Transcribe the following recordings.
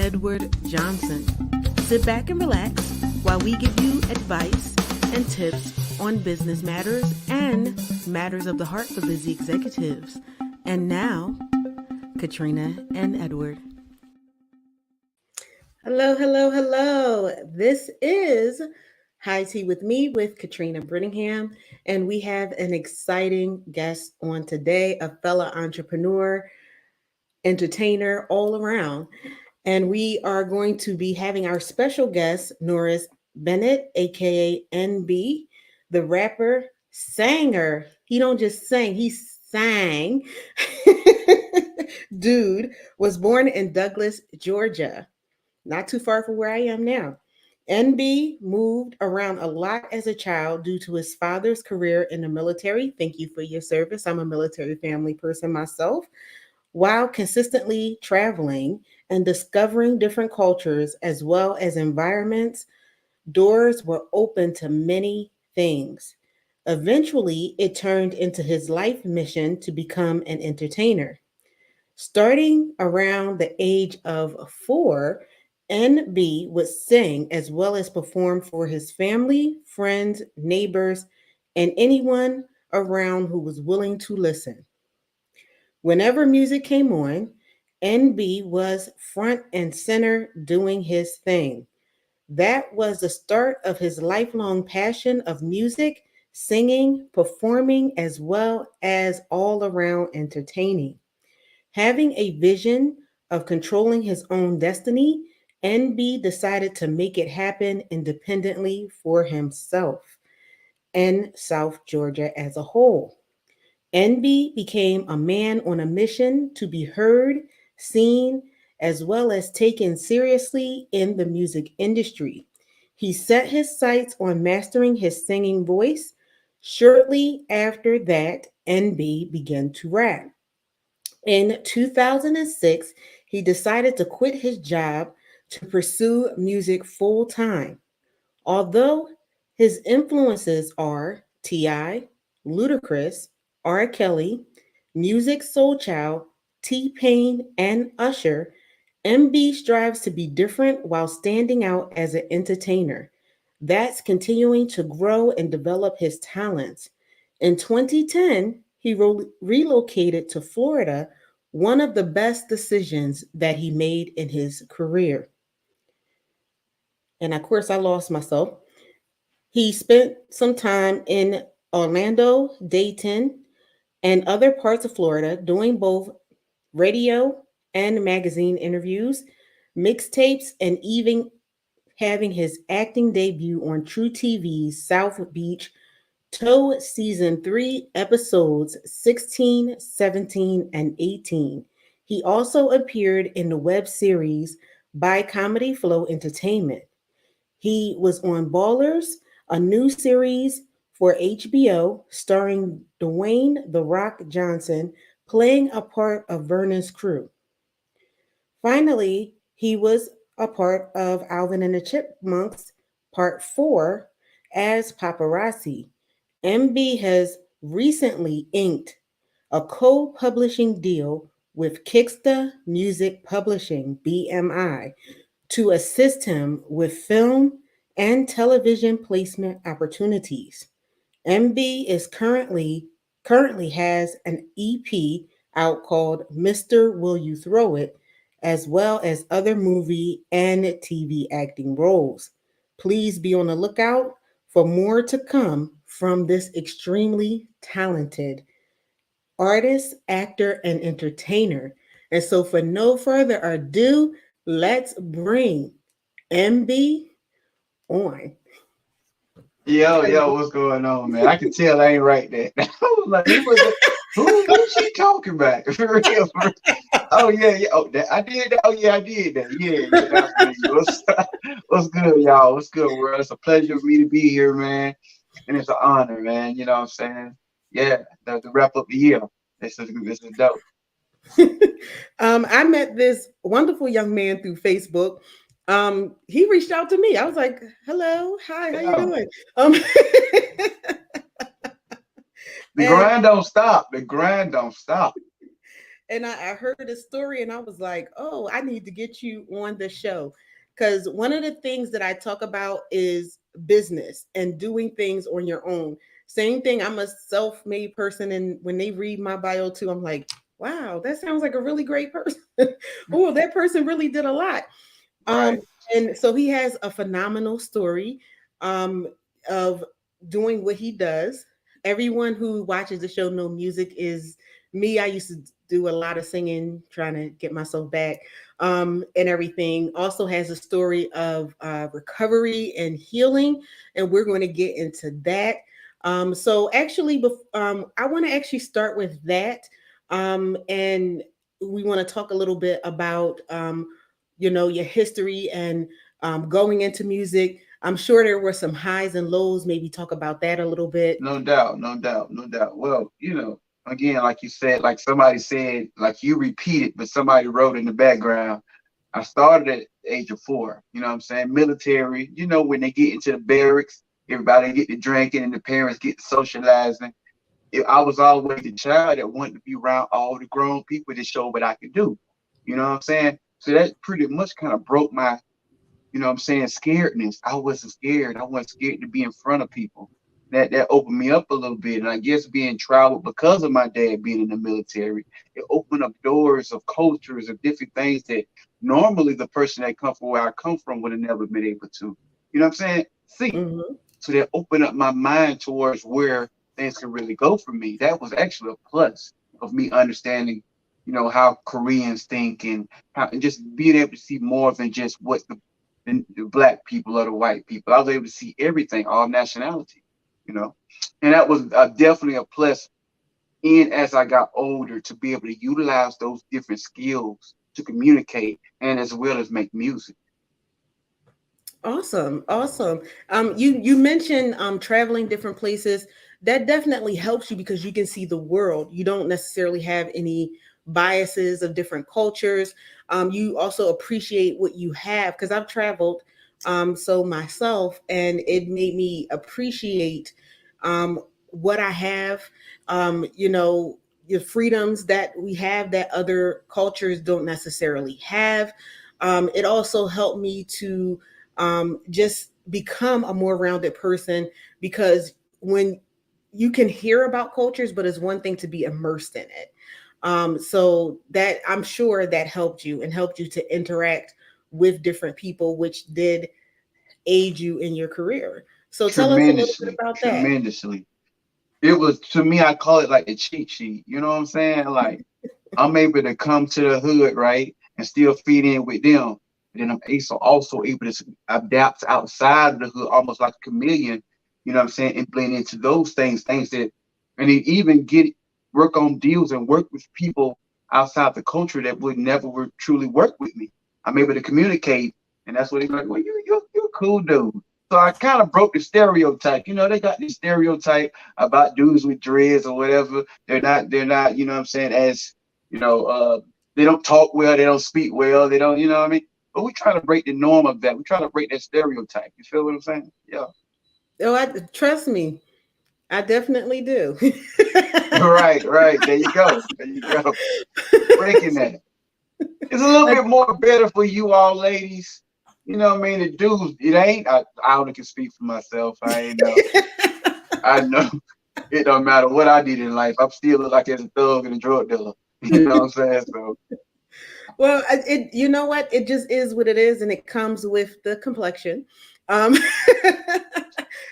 Edward Johnson. Sit back and relax while we give you advice and tips on business matters and matters of the heart for busy executives. And now, Katrina and Edward. Hello, hello, hello. This is High Tea with Me with Katrina Brittingham, and we have an exciting guest on today, a fellow entrepreneur, entertainer all around. And we are going to be having our special guest, Norris Bennett, aka NB, the rapper, sanger. He don't just sing, he sang. Dude was born in Douglas, Georgia, not too far from where I am now. NB moved around a lot as a child due to his father's career in the military. Thank you for your service. I'm a military family person myself. While consistently traveling and discovering different cultures as well as environments, doors were open to many things. Eventually, it turned into his life mission to become an entertainer. Starting around the age of 4, NB would sing as well as perform for his family, friends, neighbors, and anyone around who was willing to listen. Whenever music came on, NB was front and center doing his thing. That was the start of his lifelong passion of music, singing, performing, as well as all around entertaining. Having a vision of controlling his own destiny, NB decided to make it happen independently for himself and South Georgia as a whole. NB became a man on a mission to be heard, seen, as well as taken seriously in the music industry. He set his sights on mastering his singing voice. Shortly after that, NB began to rap. In 2006, he decided to quit his job to pursue music full time. Although his influences are T.I., Ludacris, R. Kelly, Music Soul Child, T Pain, and Usher, MB strives to be different while standing out as an entertainer. That's continuing to grow and develop his talents. In 2010, he relocated to Florida, one of the best decisions that he made in his career. And of course, I lost myself. He spent some time in Orlando, Dayton, and other parts of Florida doing both radio and magazine interviews, mixtapes, and even having his acting debut on True TV's South Beach Toe Season 3, episodes 16, 17, and 18. He also appeared in the web series by Comedy Flow Entertainment. He was on Ballers, a new series for HBO starring Dwayne The Rock Johnson, playing a part of Vernon's crew. Finally, he was a part of Alvin and the Chipmunks Part 4 as Paparazzi. MB has recently inked a co publishing deal with Kicksta Music Publishing, BMI, to assist him with film and television placement opportunities. MB is currently has an EP out called Mr. Will You Throw It, as well as other movie and TV acting roles. Please be on the lookout for more to come from this extremely talented artist, actor, and entertainer. And so, for no further ado, let's bring MB on. Yo, what's going on, man? I can tell I ain't right there. I was like, who's she talking about? For real, for real. Oh yeah. Oh, I did that. Oh yeah, I did that. Yeah. That's me. What's good, y'all? What's good, world? It's a pleasure for me to be here, man, and it's an honor, man. You know what I'm saying? Yeah, to wrap up the year. This is dope. I met this wonderful young man through Facebook. He reached out to me. I was like, "Hello, hi, how you Yeah, doing?" the And grind don't stop. The grind don't stop. And I heard this story and I was like, oh, I need to get you on the show. Because one of the things that I talk about is business and doing things on your own. Same thing, I'm a self made person. And when they read my bio too, I'm like, wow, that sounds like a really great person. Oh, that person really did a lot. Um, Right. and so he has a phenomenal story um, of doing what he does. Everyone who watches the show know music is me. I used to do a lot of singing, trying to get myself back and everything. Also has a story of recovery and healing, and we're going to get into that. So actually, I want to actually start with that, and we want to talk a little bit about your history and going into music. I'm sure there were some highs and lows. Maybe talk about that a little bit. No doubt, no doubt, no doubt. Well, again, like you said, like somebody said, like you repeated, but somebody wrote in the background. I started at the age of 4. You know what I'm saying? Military. When they get into the barracks, everybody get to drinking and the parents get to socializing. I was always the child that wanted to be around all the grown people to show what I could do. You know what I'm saying? So that pretty much kind of broke my, what I'm saying, scaredness. I wasn't scared. I wasn't scared to be in front of people. That opened me up a little bit. And I guess being traveled because of my dad being in the military, it opened up doors of cultures of different things that normally the person that come from where I come from would have never been able to. You know what I'm saying? See. Hmm. So that opened up my mind towards where things could really go for me. That was actually a plus of me understanding, how Koreans think and just being able to see more than just what the black people or the white people. I was able to see everything, all nationality, you know, and that was definitely a plus. In as I got older, to be able to utilize those different skills to communicate and as well as make music. Awesome, awesome. You mentioned traveling different places. That definitely helps you because you can see the world. You don't necessarily have any biases of different cultures. You also appreciate what you have because I've traveled so myself, and it made me appreciate what I have. The freedoms that we have that other cultures don't necessarily have. It also helped me to just become a more rounded person because when you can hear about cultures, but it's one thing to be immersed in it. So that I'm sure that helped you and helped you to interact with different people, which did aid you in your career. So tell us a little bit Tremendously, about that. tremendously. It was, to me, I call it like a cheat sheet. You know what I'm saying? Like I'm able to come to the hood, right, and still fit in with them. And then I'm also able to adapt outside of the hood, almost like a chameleon. You know what I'm saying? And blend into those things that, and then even work on deals and work with people outside the culture that would never truly work with me. I'm able to communicate, and that's what he's like. Well, you're a cool dude. So I kind of broke the stereotype. They got this stereotype about dudes with dreads or whatever. They're not, you know what I'm saying, as they don't talk well, they don't speak well, they don't, you know what I mean? But we try to break the norm of that. We try to break that stereotype. You feel what I'm saying? Yeah. Oh, trust me, I definitely do. Right, right. There you go. There you go. Breaking that. It's a little I bit more better for you all ladies. You know what I mean? The dudes, it ain't. I only can speak for myself. I ain't know. I know it don't matter what I did in life. I'm still look like as a thug and a drug dealer. You know what I'm saying? So Well, you know what? It just is what it is, and it comes with the complexion. Um,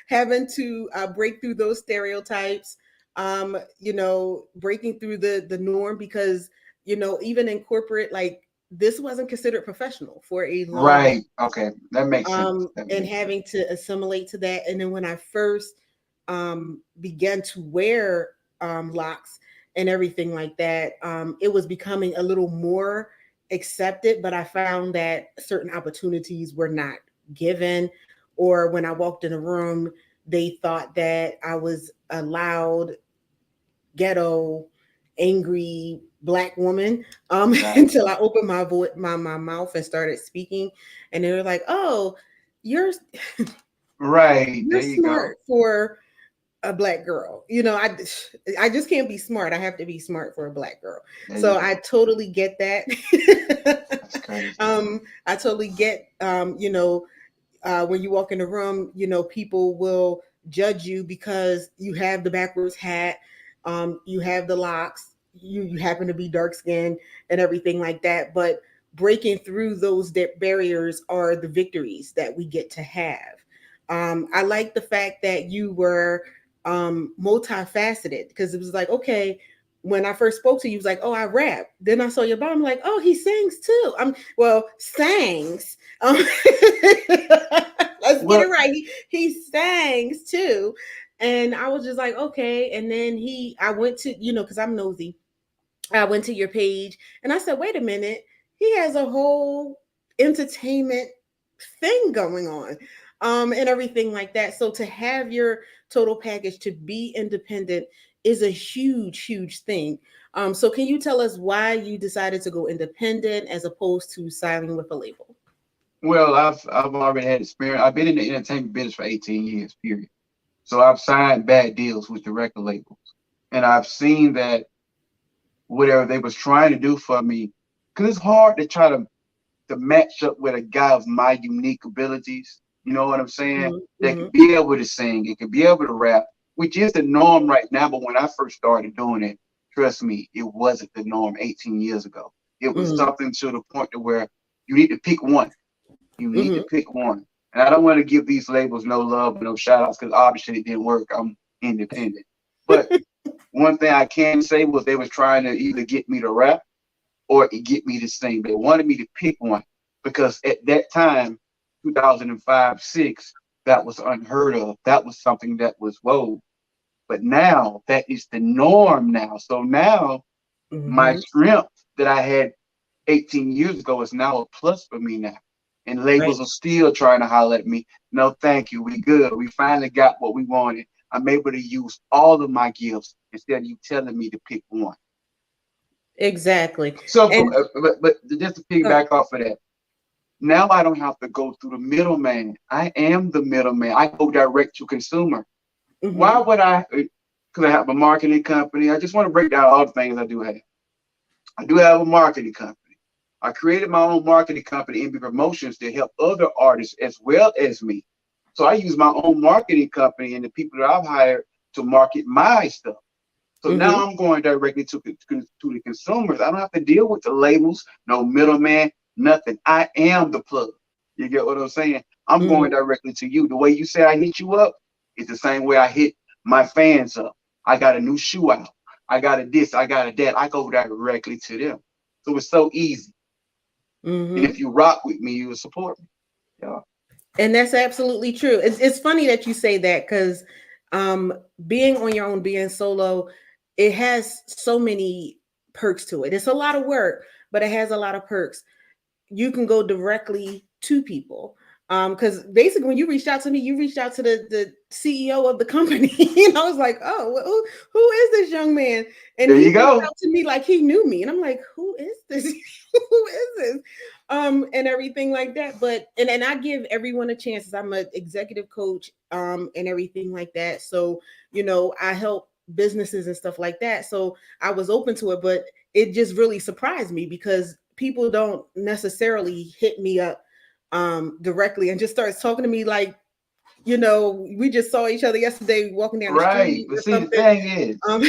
having to break through those stereotypes, breaking through the norm because even in corporate, like this wasn't considered professional for a long right. Okay. That makes sense. That and makes sense. having to assimilate to that. And then when I first began to wear locks and everything like that, it was becoming a little more accepted, but I found that certain opportunities were not given. Or when I walked in a room, they thought that I was a loud, ghetto, angry black woman Right. until I opened my mouth and started speaking, and they were like, "Oh, you're Right. you're There you go. smart for." a black girl. I just can't be smart. I have to be smart for a black girl. There you So go. I totally get that. That's crazy. I totally get when you walk in the room, people will judge you because you have the backwards hat, you have the locks, you happen to be dark skinned and everything like that. But breaking through those barriers are the victories that we get to have. I like the fact that you were multifaceted, because it was like, okay, when I first spoke to you, it was like, oh, I rap. Then I saw your bottom, like, oh, he sings too. Well, sangs. Let's get it Well, right. He sangs too. And I was just like, okay. And then I went to, because I'm nosy. I went to your page and I said, wait a minute, he has a whole entertainment thing going on, and everything like that. So to have your total package to be independent is a huge, huge thing. So can you tell us why you decided to go independent as opposed to signing with a label? well, I've already had experience. I've been in the entertainment business for 18 years, period. So I've signed bad deals with the record labels, and I've seen that whatever they was trying to do for me, because it's hard to try to match up with a guy of my unique abilities. You know what I'm saying? That Mm-hmm. could be able to sing, it could be able to rap, which is the norm right now. But when I first started doing it, trust me, it wasn't the norm 18 years ago. It was Mm-hmm. something to the point to where you need to pick one. You need to Mm-hmm. pick one. And I don't want to give these labels no love and no shout outs because obviously it didn't work. I'm independent. But one thing I can say was they was trying to either get me to rap or get me to sing. They wanted me to pick one because at that time, 2005, 6, that was unheard of. That was something that was whoa. But now that is the norm now. So now my Mm-hmm. strength that I had 18 years ago is now a plus for me now. And labels Right. are still trying to holler at me. No, thank you. We good. We finally got what we wanted. I'm able to use all of my gifts instead of you telling me to pick one. Exactly. So, And but just to uh, piggyback off of that, now I don't have to go through the middleman. I am the middleman. I go direct to consumer. Why mm-hmm. would I? Because I have a marketing company. I just want to break down all the things I do have. I do have a marketing company. I created my own marketing company, MB Promotions, to help other artists as well as me. So I use my own marketing company and the people that I've hired to market my stuff. So Mm-hmm. now I'm going directly to the consumers. I don't have to deal with the labels, no middleman, nothing. I am the plug. You get what I'm saying? I'm going Mm-hmm. directly to you. The way you say I hit you up, it's the same way I hit my fans up. I got a new shoe out. I got a this. I got a that. I go directly to them. So it's so easy. And if Mm-hmm. you rock with me, you will support me. Yeah. And that's absolutely true. It's funny that you say that, because um, being on your own, being solo, it has so many perks to it. It's a lot of work, but it has a lot of perks. You can go directly to people. Because basically, when you reached out to me, you reached out to the CEO of the company. I was like, oh, well, who is this young man? And There he you reached go. out to me like he knew me, and I'm like, who is this? Who is this? And everything like that. But and I give everyone a chance. I'm an executive coach, and everything like that. So I help businesses and stuff like that. So I was open to it, but it just really surprised me because people don't necessarily hit me up directly and just starts talking to me like, we just saw each other yesterday walking down the Right. street But or see, the something. thing is, Um,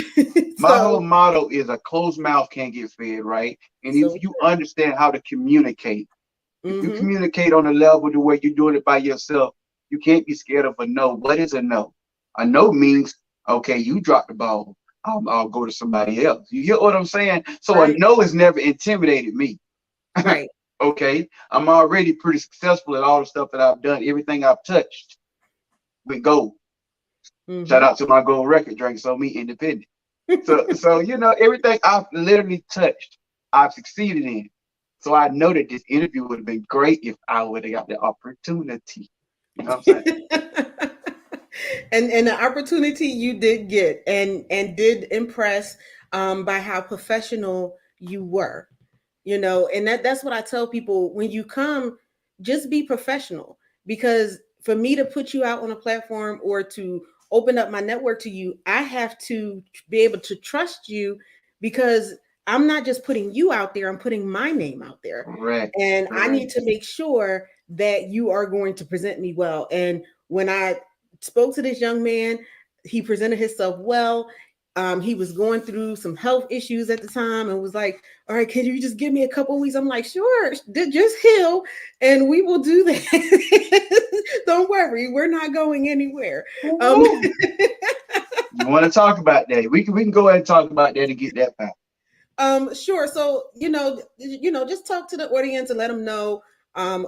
my whole so motto is a closed mouth can't get fed, right? And if so you understand how to communicate, if you mm-hmm, communicate on a level to where you're doing it by yourself, you can't be scared of a no. What is a no? A no means, okay, you dropped the ball. I'll go to somebody else. You get what I'm saying? So a right, no has never intimidated me. right. Okay. I'm already pretty successful at all the stuff that I've done, everything I've touched with gold. Shout Mm-hmm. out to my gold record drink, so me independent. So everything I've literally touched, I've succeeded in. So I know that this interview would have been great if I would have got the opportunity. You know what I'm saying? And the opportunity you did get and did impress, by how professional you were, and that's what I tell people. When you come, just be professional, because for me to put you out on a platform or to open up my network to you, I have to be able to trust you because I'm not just putting you out there, I'm putting my name out there. Correct. And I Correct. need to make sure that you are going to present me well. And when I spoke to this young man, he presented himself well. He was going through some health issues at the time and was like, all right, can you just give me a couple of weeks? I'm like, sure, just heal and we will do that. Don't worry, we're not going anywhere. You want to talk about that? We can go ahead and talk about that and get that back. Sure. So, just talk to the audience and let them know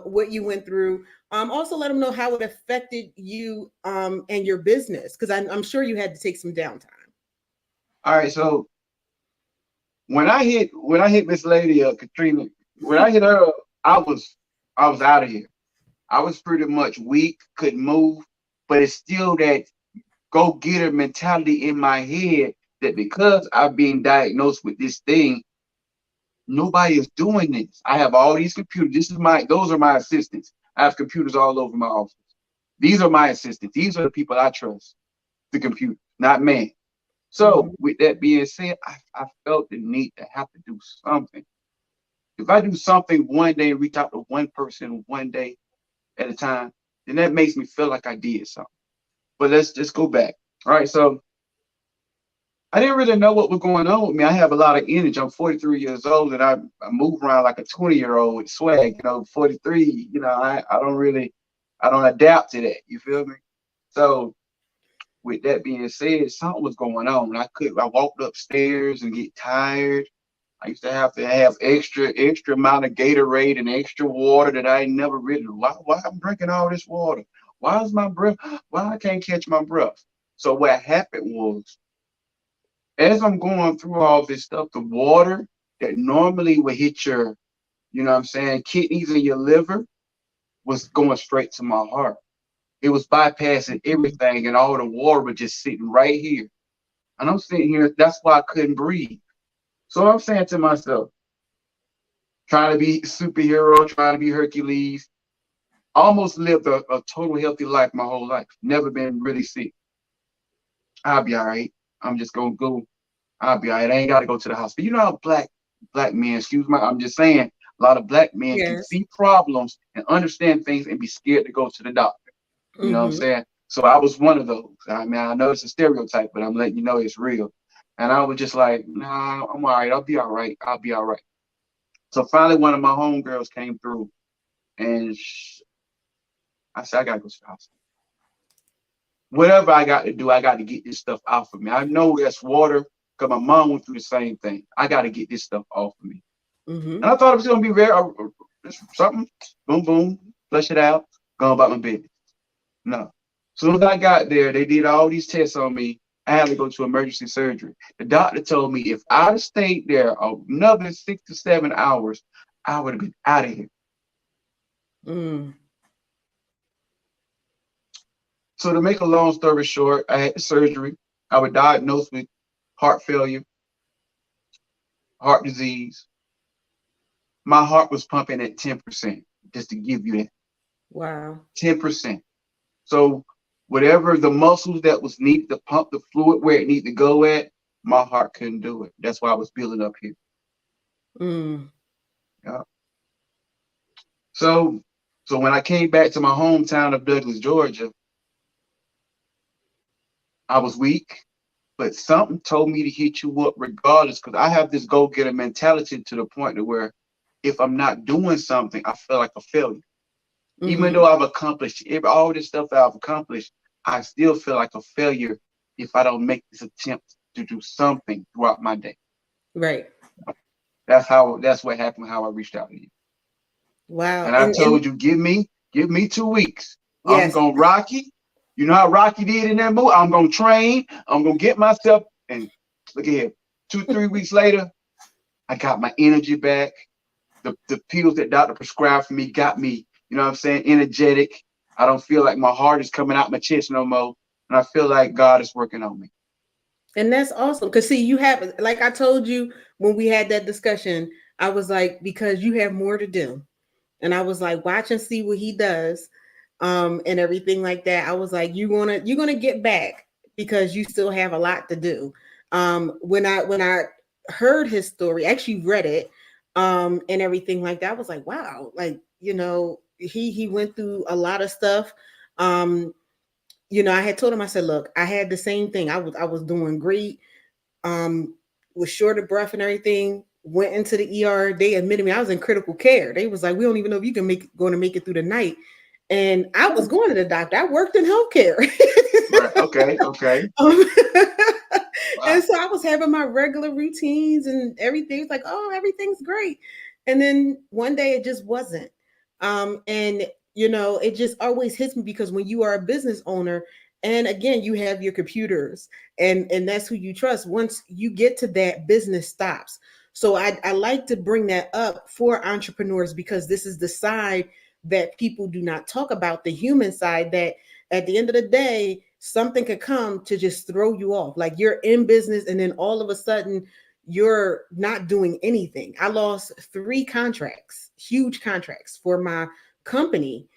what you went through. Also let them know how it affected you and your business, because I'm sure you had to take some downtime. All right, so when I hit Miss Lady Katrina, when I hit her, I was I was out of here. I was pretty much weak, couldn't move, but it's still that go getter mentality in my head that because I've been diagnosed with this thing, nobody is doing this. I have all these computers. Those are my assistants. I have computers all over my office. These are my assistants. These are the people I trust. The computer, not man. So Mhm. with that being said, I felt the need to have to do something. If I do something one day and reach out to one person one day at a time, then that makes me feel like I did something. But let's just go back. All right, so I didn't really know what was going on with me. I have a lot of energy. I'm 43 years old and I move around like a 20-year-old with swag. 43, I don't adapt to that. You feel me? So with that being said, something was going on. I walked upstairs and get tired. I used to have extra amount of Gatorade and extra water that I never really. Why I'm drinking all this water? Why is my breath? Why I can't catch my breath? So what happened was, as I'm going through all this stuff, the water that normally would hit your, what I'm saying, kidneys and your liver was going straight to my heart. It was bypassing everything, and all the water was just sitting right here. And I'm sitting here. That's why I couldn't breathe. So I'm saying to myself, trying to be superhero, trying to be Hercules. Almost lived a total healthy life my whole life. Never been really sick. I'll be all right. I'm just gonna go. I'll be all right. I ain't gotta go to the hospital. You know how black men, excuse me, I'm just saying, a lot of black men can Yes. see problems and understand things and be scared to go to the doctor. You know what I'm Mm-hmm. saying? So I was one of those. I mean, I know it's a stereotype, but I'm letting you know it's real. And I was just like, nah, I'm all right. I'll be all right. I'll be all right. So finally, one of my homegirls came through, and I said, I gotta go to the hospital. Whatever I got to do, I got to get this stuff off of me. I know that's water because my mom went through the same thing. I got to get this stuff off of me. Mm-hmm. And I thought it was going to be very something, boom, boom, flush it out, go about my business. No. As soon as I got there, they did all these tests on me. I had to go to emergency surgery. The doctor told me if I'd have stayed there another 6 to 7 hours, I would have been out of here. Mm. So to make a long story short, I had the surgery. I was diagnosed with heart failure, heart disease. My heart was pumping at 10%, just to give you that Wow. 10%. So whatever the muscles that was needed to pump the fluid where it needed to go at, my heart couldn't do it. That's why I was building up here. Mm. Yeah. So so when I came back to my hometown of Douglas, Georgia, I was weak, but something told me to hit you up regardless, because I have this go-getter mentality to the point to where if I'm not doing something, I feel like a failure. Even Mm-hmm. though I've accomplished all this stuff that I've accomplished, I still feel like a failure if I don't make this attempt to do something throughout my day. Right. That's what happened, how I reached out to you. Wow. And I And told you, give me 2 weeks. I'm yes. gonna Rocky. You know how Rocky did in that movie? I'm gonna train, I'm gonna get myself, and look at here. 2, 3 weeks later, I got my energy back. The pills that doctor prescribed for me got me, what I'm saying, energetic. I don't feel like my heart is coming out my chest no more. And I feel like God is working on me. And that's awesome. Because see, you have, like I told you when we had that discussion, I was like, because you have more to do. And I was like, watch and see what he does. And everything like that. I was like, you're gonna get back. because you still have a lot to do. When I heard his story, actually read it, and everything like that, I was like, wow, like, he went through a lot of stuff. Um, I had told him, I said, look, I had the same thing. I was doing great, um, was short of breath and everything. Went into the ER. They admitted me. I was in critical care. They was like, we don't even know if you can going to make it through the night. And I was going to the doctor. I worked in healthcare. Right. Okay. Okay. Um, and Wow. so I was having my regular routines and everything. It's like, oh, everything's great. And then one day it just wasn't. And it just always hits me because when you are a business owner, and again, you have your computers, and that's who you trust. Once you get to that, business stops. So I like to bring that up for entrepreneurs because this is the side that people do not talk about, the human side, that at the end of the day, something could come to just throw you off. Like you're in business and then all of a sudden you're not doing anything. I lost 3 contracts, huge contracts for my company,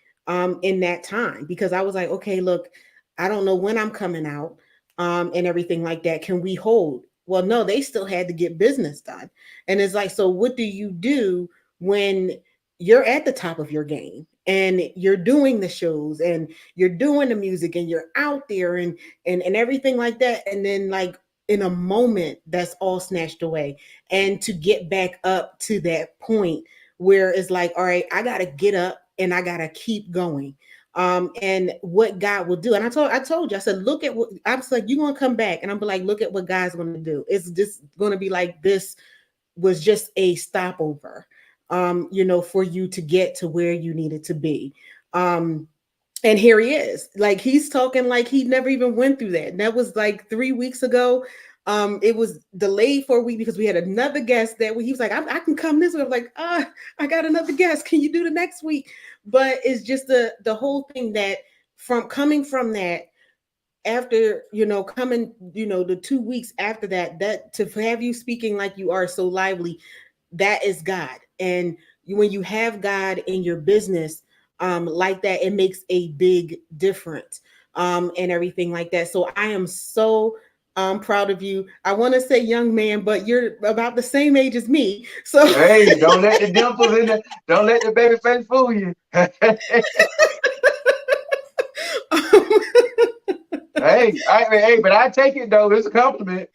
in that time, because I was like, okay, look, I don't know when I'm coming out, and everything like that. Can we hold? Well, no, they still had to get business done. And it's like, so what do you do when you're at the top of your game and you're doing the shows and you're doing the music and you're out there and everything like that, and then like in a moment that's all snatched away, and to get back up to that point where it's like, all right, I got to get up and I got to keep going. And what God will do. And I told you, I said, look at what I was like, you're gonna come back, and I'm like, look at what God's gonna do. It's just gonna be like, this was just a stopover, for you to get to where you needed to be. And here he is, like he's talking like he never even went through that. And that was like 3 weeks ago. It was delayed for a week because we had another guest that he was like, I can come this week. I'm like, I got another guest. Can you do the next week? But it's just the whole thing that from coming from that, after coming, the 2 weeks after that to have you speaking like you are so lively, that is God. And when you have God in your business, like that, it makes a big difference, and everything like that. So I am so proud of you. I want to say young man, but you're about the same age as me. So Hey, don't let the dimples in the. Don't let the baby face fool you. Hey, hey, but I take it though. It's a compliment.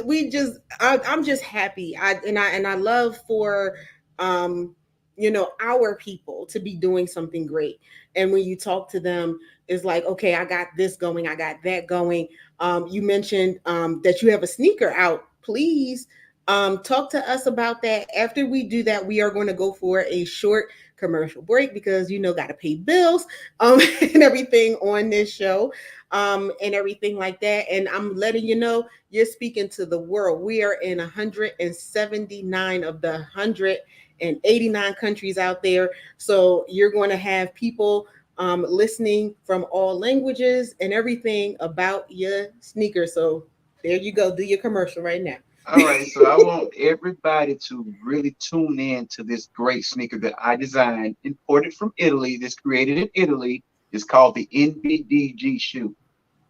we just I'm just happy. I love for our people to be doing something great. And when you talk to them, it's like, okay, I got this going, I got that going. You mentioned that you have a sneaker out. Please talk to us about that. After we do that, we are going to go for a short commercial break because got to pay bills, and everything on this show, and everything like that. And I'm letting you know, you're speaking to the world. We are in 179 of the 189 countries out there. So you're going to have people listening from all languages and everything about your sneakers. So there you go. Do your commercial right now. All right, so I want everybody to really tune in to this great sneaker that I designed, imported from Italy. This created in Italy. It's called the NBDG shoe.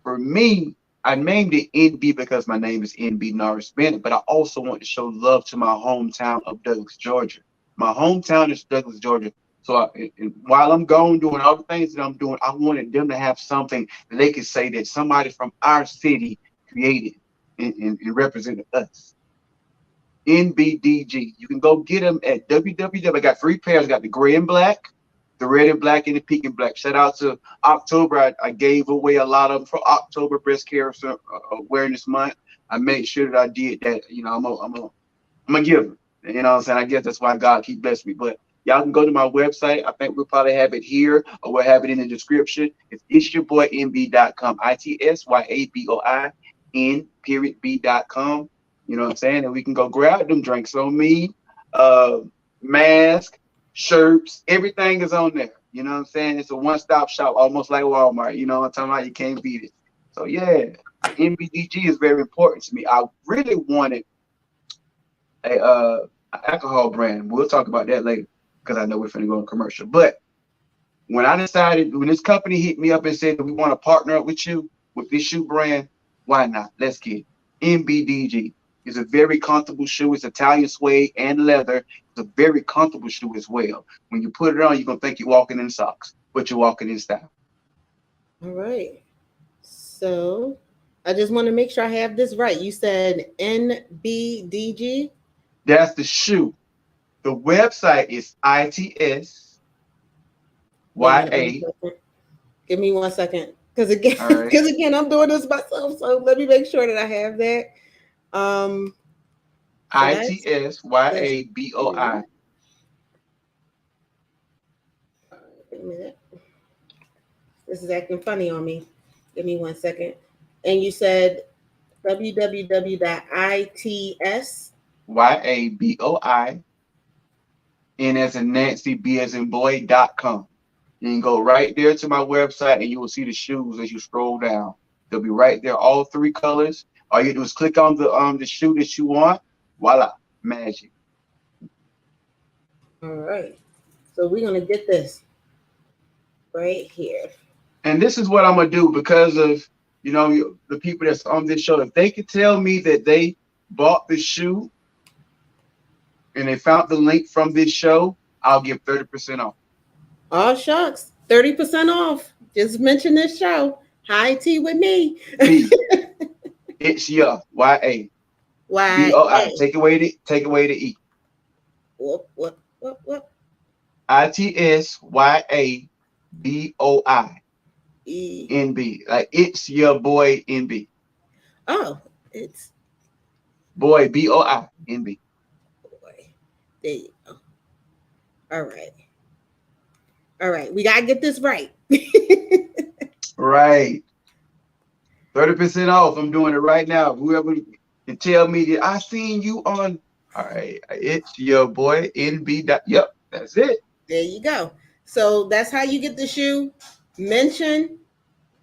For me, I named it NB because my name is NB Norris Bennett, but I also want to show love to my hometown of Douglas, Georgia. My hometown is Douglas, Georgia. So while I'm gone doing all the things that I'm doing, I wanted them to have something that they could say that somebody from our city created and represented us. NBDG. You can go get them at www. I got 3 pairs. I got the gray and black, the red and black, and the pink and black. Shout out to October. I gave away a lot of them for October Breast Cancer Awareness Month. I made sure that I did that. I'm a giver. You know what I'm saying? I guess that's why God keep blessing me. But y'all can go to my website. I think we'll probably have it here or we'll have it in the description. It's yourboynb.com. ITSYABOIN.B.com. You know what I'm saying? And we can go grab them drinks on me. Uh, Mask, shirts, everything is on there. You know what I'm saying? It's a one-stop shop, almost like Walmart. You know what I'm talking about? You can't beat it. So yeah, NBDG is very important to me. I really wanted a alcohol brand. We'll talk about that later because I know we're finna go on commercial. But when I decided, when this company hit me up and said that we want to partner up with you with this shoe brand, why not? Let's get it. NBDG. It's a very comfortable shoe. It's Italian suede and leather. It's a very comfortable shoe as well. When you put it on, you're gonna think you're walking in socks, but you're walking in style. All right. So I just want to make sure I have this right. You said NBDG. That's the shoe. The website is ITS Wait a minute. YA. Give me 1 second. Because again, All right. I'm doing this myself. So let me make sure that I have that. So ITS YABOI. Wait a minute. This is acting funny on me. Give me 1 second. And you said www.its. YABOI. N as in Nancy, B as in boy.com. You can go right there to my website and you will see the shoes as you scroll down. They'll be right there, all three colors. All you do is click on the shoe that you want. Voila, magic. All right. So we're going to get this right here. And this is what I'm going to do because of, the people that's on this show. If they could tell me that they bought the shoe and they found the link from this show, I'll give 30% off. Oh, shucks. 30% off. Just mention this show. High tea with me. It's your YA. YA. Take away the E. What? ITS YABOI NB. Like it's your boy NB. Oh, it's boy BOI NB. Boy. There you go. All right. We gotta get this right. Right. 30% off. I'm doing it right now. Whoever can tell me that I seen you on. All right. It's your boy NB. Yep. That's it. There you go. So that's how you get the shoe. Mention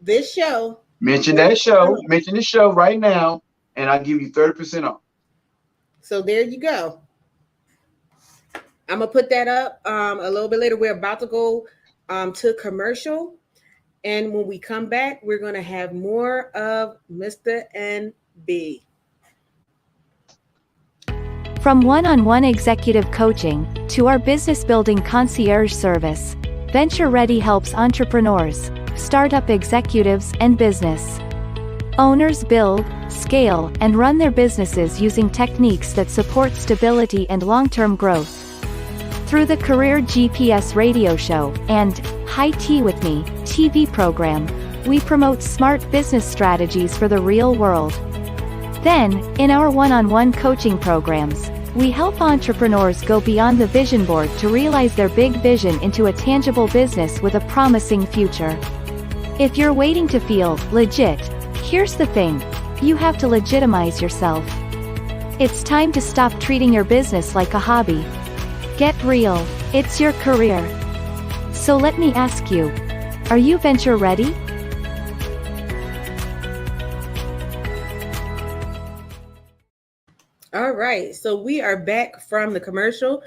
this show. Mention that show. Mention the show right now, and I'll give you 30% off. So there you go. I'm gonna put that up a little bit later. We're about to go to commercial, and when we come back, we're gonna have more of Mr. NB. From one-on-one executive coaching to our business building concierge service, Ventureready helps entrepreneurs, startup executives, and business owners build, scale, and run their businesses using techniques that support stability and long-term growth. Through the Career GPS radio show and High Tea with Me TV program, we promote smart business strategies for the real world. Then, in our one-on-one coaching programs, we help entrepreneurs go beyond the vision board to realize their big vision into a tangible business with a promising future. If you're waiting to feel legit, here's the thing: you have to legitimize yourself. It's time to stop treating your business like a hobby. Get real, it's your career. So let me ask you, are you venture ready? All right, so we are back from the commercial.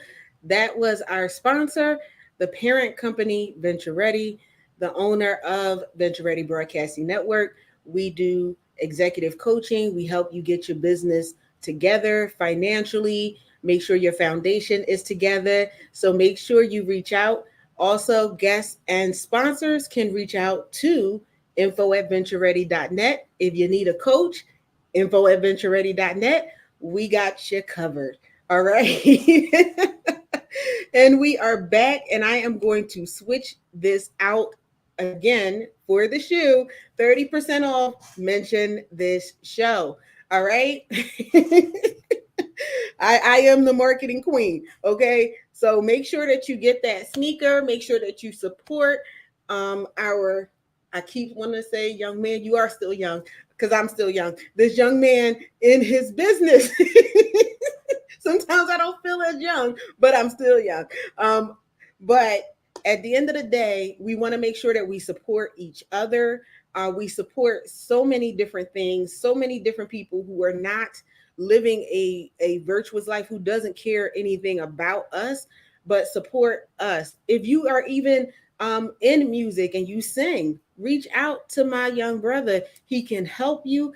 That was our sponsor, the parent company, Ventureready, the owner of Ventureready Broadcasting Network. We do executive coaching. We help you get your business together financially, make sure your foundation is together. So make sure you reach out. Also, guests and sponsors can reach out to info@ventureready.net. If you need a coach, info@ventureready.net. We got you covered. All right. And we are back, and I am going to switch this out again for the shoe. 30% off. Mention this show. All right. I am the marketing queen. Okay. So make sure that you get that sneaker. Make sure that you support I keep wanting to say, young man, you are still young, because I'm still young. This young man in his business. Sometimes I don't feel as young, but I'm still young. But at the end of the day, we want to make sure that we support each other. We support so many different things, so many different people who are not living a virtuous life, who doesn't care anything about us, but support us. If you are even in music and you sing, reach out to my young brother. He can help you.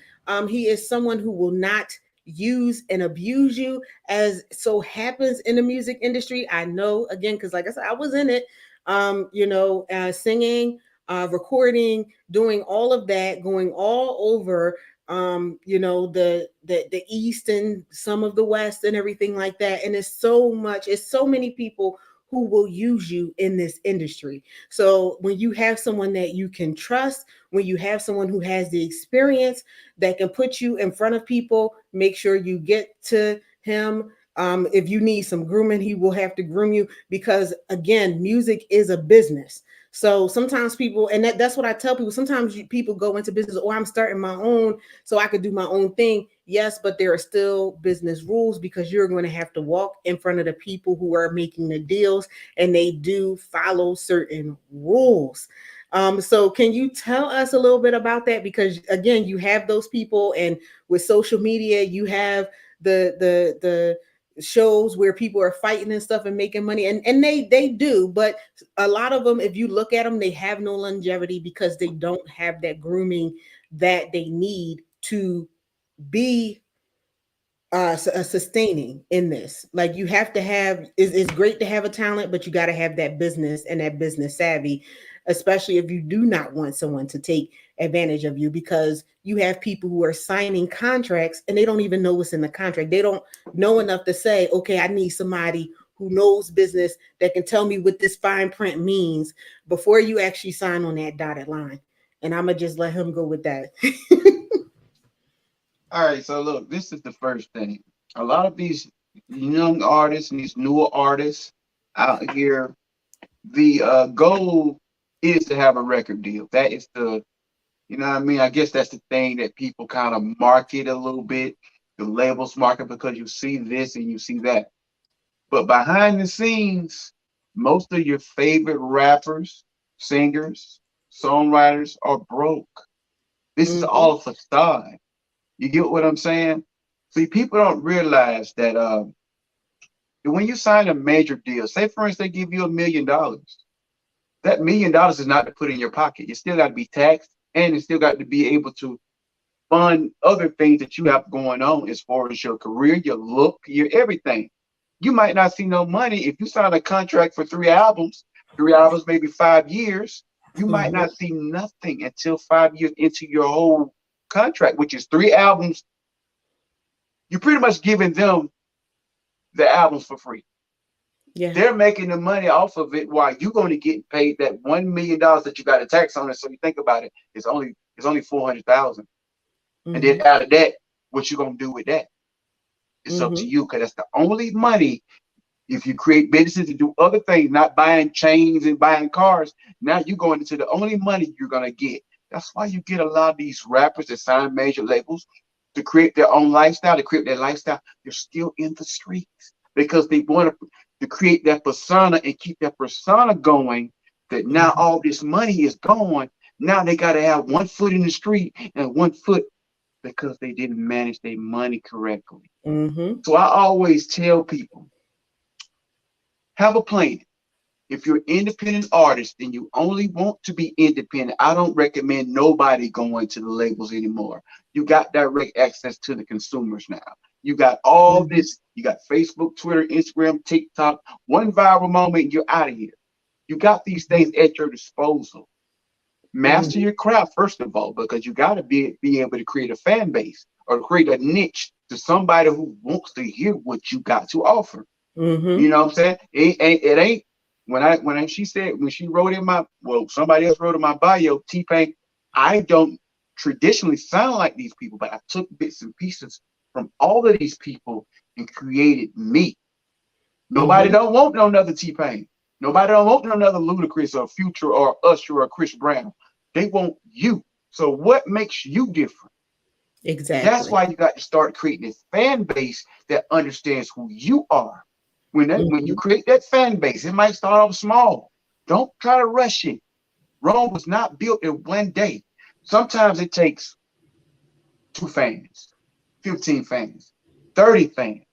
He is someone who will not use and abuse you, as so happens in the music industry. I know, again, because like I said, I was in it. Singing, recording, doing all of that, going all over. The East and some of the West and everything like that. And it's so many people who will use you in this industry. So when you have someone that you can trust, when you have someone who has the experience that can put you in front of people, make sure you get to him. If you need some grooming, he will have to groom you, because again, music is a business. So sometimes people, and that's what I tell people, sometimes people go into business, or I'm starting my own so I could do my own thing. Yes, but there are still business rules, because you're going to have to walk in front of the people who are making the deals, and they do follow certain rules. So can you tell us a little bit about that? Because again, you have those people, and with social media, you have the shows where people are fighting and stuff and making money, and they do, but a lot of them, if you look at them, they have no longevity because they don't have that grooming that they need to be sustaining in this. Like, you have to have, it's great to have a talent, but you got to have that business and that business savvy, especially if you do not want someone to take advantage of you, because you have people who are signing contracts and they don't even know what's in the contract. They don't know enough to say, okay, I need somebody who knows business that can tell me what this fine print means before you actually sign on that dotted line. And I'm gonna just let him go with that. All right, so look, this is the first thing. A lot of these young artists and these newer artists out here, the goal is to have a record deal. That is the, you know what I mean? I guess that's the thing that people kind of market a little bit. The labels market, because you see this and you see that. But behind the scenes, most of your favorite rappers, singers, songwriters are broke. This is Mhm. all a facade. You get what I'm saying? See, people don't realize that when you sign a major deal, say for instance, they give you $1 million, that $1 million is not to put in your pocket. You still got to be taxed, and you still got to be able to fund other things that you have going on as far as your career, your look, your everything. You might not see no money if you sign a contract for three albums, maybe 5 years. You might Mhm. not see nothing until 5 years into your whole contract, which is 3 albums. You're pretty much giving them the albums for free. Yeah. They're making the money off of it while you're going to get paid that $1 million that you got a tax on it. So you think about it, it's only 400,000. And then Mhm. out of that, what you gonna do with that? It's up to Mhm. you, because that's the only money. If you create businesses and do other things, not buying chains and buying cars, now you're going into the only money you're gonna get. That's why you get a lot of these rappers that sign major labels to create their own lifestyle, to create their lifestyle. They're still in the streets because they want to create that persona and keep that persona going. That now Mhm. all this money is gone. Now they got to have one foot in the street and one foot, because they didn't manage their money correctly. Mhm. So I always tell people, have a plan. If you're an independent artist and you only want to be independent, I don't recommend nobody going to the labels anymore. You got direct access to the consumers now. You got all Mhm. this. You got Facebook, Twitter, Instagram, TikTok. One viral moment, and you're out of here. You got these things at your disposal. Master Mhm. your craft first of all, because you got to be able to create a fan base or create a niche to somebody who wants to hear what you got to offer. You Mhm. know what I'm saying? It ain't when she said, when she wrote in my, well, somebody else wrote in my bio, T-Pain, I don't traditionally sound like these people, but I took bits and pieces from all of these people and created me. Nobody Mhm. don't want no another T-Pain. Nobody don't want no another Ludacris or Future or Usher or Chris Brown. They want you. So what makes you different? That's Exactly. why you got to start creating a fan base that understands who you are. When you Mhm. create that fan base, it might start off small. Don't try to rush it. Rome was not built in one day. Sometimes it takes 2 fans, 15 fans, 30 fans,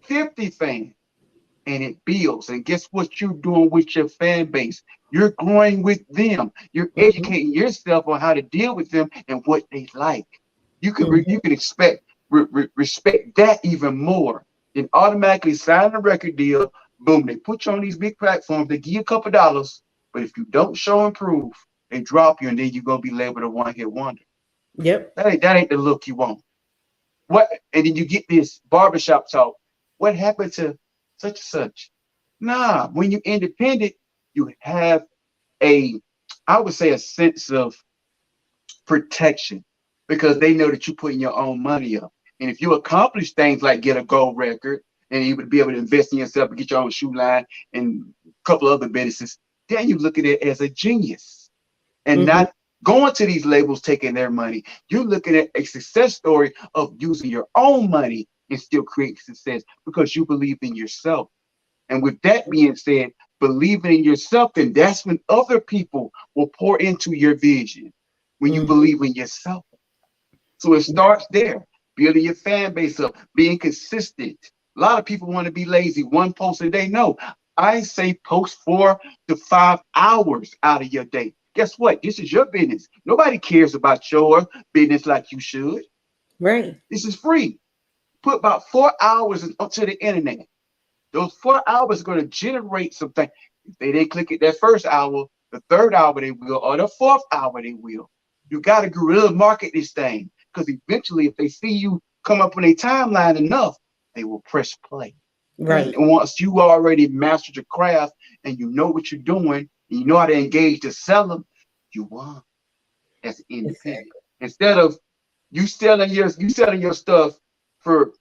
50 fans, and it builds. And guess what you're doing with your fan base? You're growing with them. You're educating yourself on how to deal with them and what they like. You can expect respect that even more. Then automatically sign a record deal. Boom, they put you on these big platforms. They give you a couple dollars, but if you don't show and prove, they drop you, and then you're gonna be labeled a one-hit wonder. Yep. That ain't the look you want. What? And then you get this barbershop talk. What happened to such and such? Nah, when you're independent, you have I would say, a sense of protection because they know that you're putting your own money up. And if you accomplish things like get a gold record and you would be able to invest in yourself and get your own shoe line and a couple other businesses, then you look at it as a genius and not going to these labels taking their money. You're looking at a success story of using your own money and still create success because you believe in yourself. And with that being said, believing in yourself, then that's when other people will pour into your vision when you believe in yourself. So it starts there, building your fan base up, being consistent. A lot of people want to be lazy. One post a day. No, I say post 4 to 5 hours out of your day. Guess what? This is your business. Nobody cares about your business like you should. Right. This is free. Put about 4 hours onto the internet. Those 4 hours are going to generate something. If they didn't click it that first hour, the third hour they will, or the fourth hour they will. You got to guerrilla market this thing because eventually, if they see you come up on a timeline enough, they will press play. Right. And once you already mastered your craft and you know what you're doing, and you know how to engage to sell them, you won as an independent. Exactly. Instead of you selling your stuff for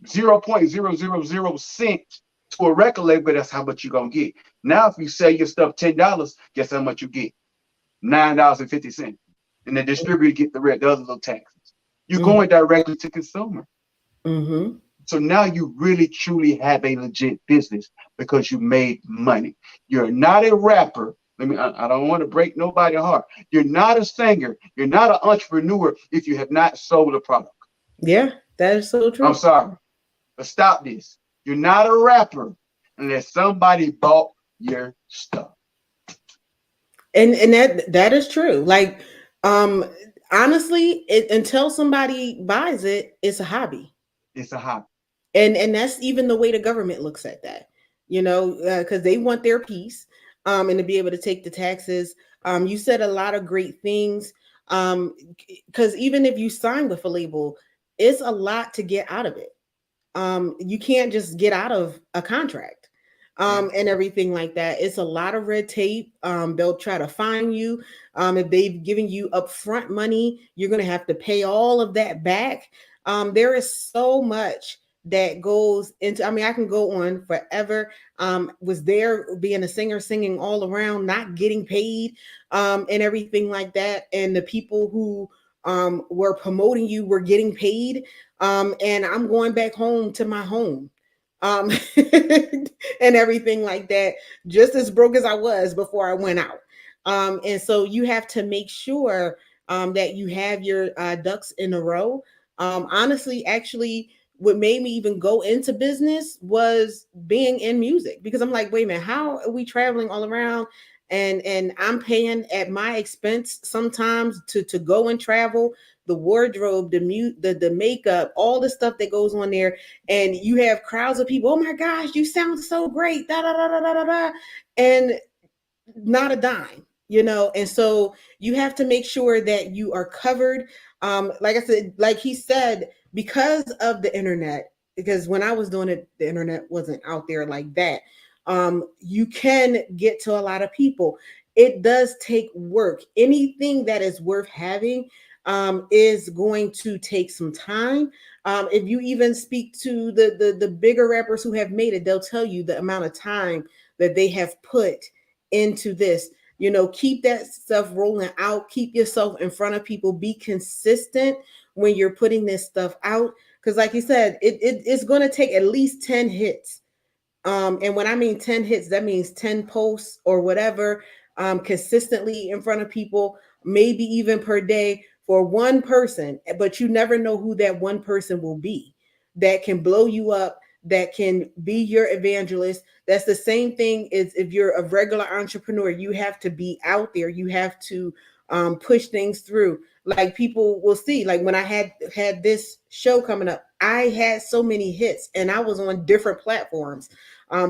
0.000 cents to a record label, that's how much you're gonna get. Now, if you sell your stuff $10, guess how much you get? $9.50. And the distributor get the other little taxes. You're going directly to consumer. So now you really truly have a legit business because you made money. You're not a rapper. I don't want to break nobody's heart. You're not a singer. You're not an entrepreneur if you have not sold a product. Yeah, that is so true. I'm sorry, but stop this. You're not a rapper unless somebody bought your stuff. And that is true. Like, honestly, until somebody buys it, it's a hobby. It's a hobby. And that's even the way the government looks at that, because they want their piece, and to be able to take the taxes. You said a lot of great things, because even if you sign with a label, it's a lot to get out of it. You can't just get out of a contract, and everything like that. It's a lot of red tape. They'll try to fine you. If they've given you upfront money, you're going to have to pay all of that back. There is so much that goes into, I can go on forever. Was there being a singer, singing all around, not getting paid, and everything like that. And the people who were promoting you were getting paid. And I'm going back home to my home, and everything like that, just as broke as I was before I went out. And so you have to make sure that you have your ducks in a row. Honestly, actually, what made me even go into business was being in music, because I'm like, wait a minute, how are we traveling all around? And I'm paying at my expense sometimes to go and travel, the wardrobe, the makeup, all the stuff that goes on there. And you have crowds of people, oh my gosh, you sound so great, da da da da da da da, and not a dime, and so you have to make sure that you are covered. Like I said, like he said, because of the internet, because when I was doing it, the internet wasn't out there like that. You can get to a lot of people. It does take work. Anything that is worth having is going to take some time. If you even speak to the bigger rappers who have made it, they'll tell you the amount of time that they have put into this. Keep that stuff rolling out. Keep yourself in front of people. Be consistent when you're putting this stuff out, because like you said, it's going to take at least 10 hits. And when I mean 10 hits, that means 10 posts or whatever, consistently in front of people, maybe even per day for one person. But you never know who that one person will be that can blow you up, that can be your evangelist. That's the same thing as if you're a regular entrepreneur. You have to be out there. You have to push things through. Like people will see, like when I had this show coming up, I had so many hits, and I was on different platforms,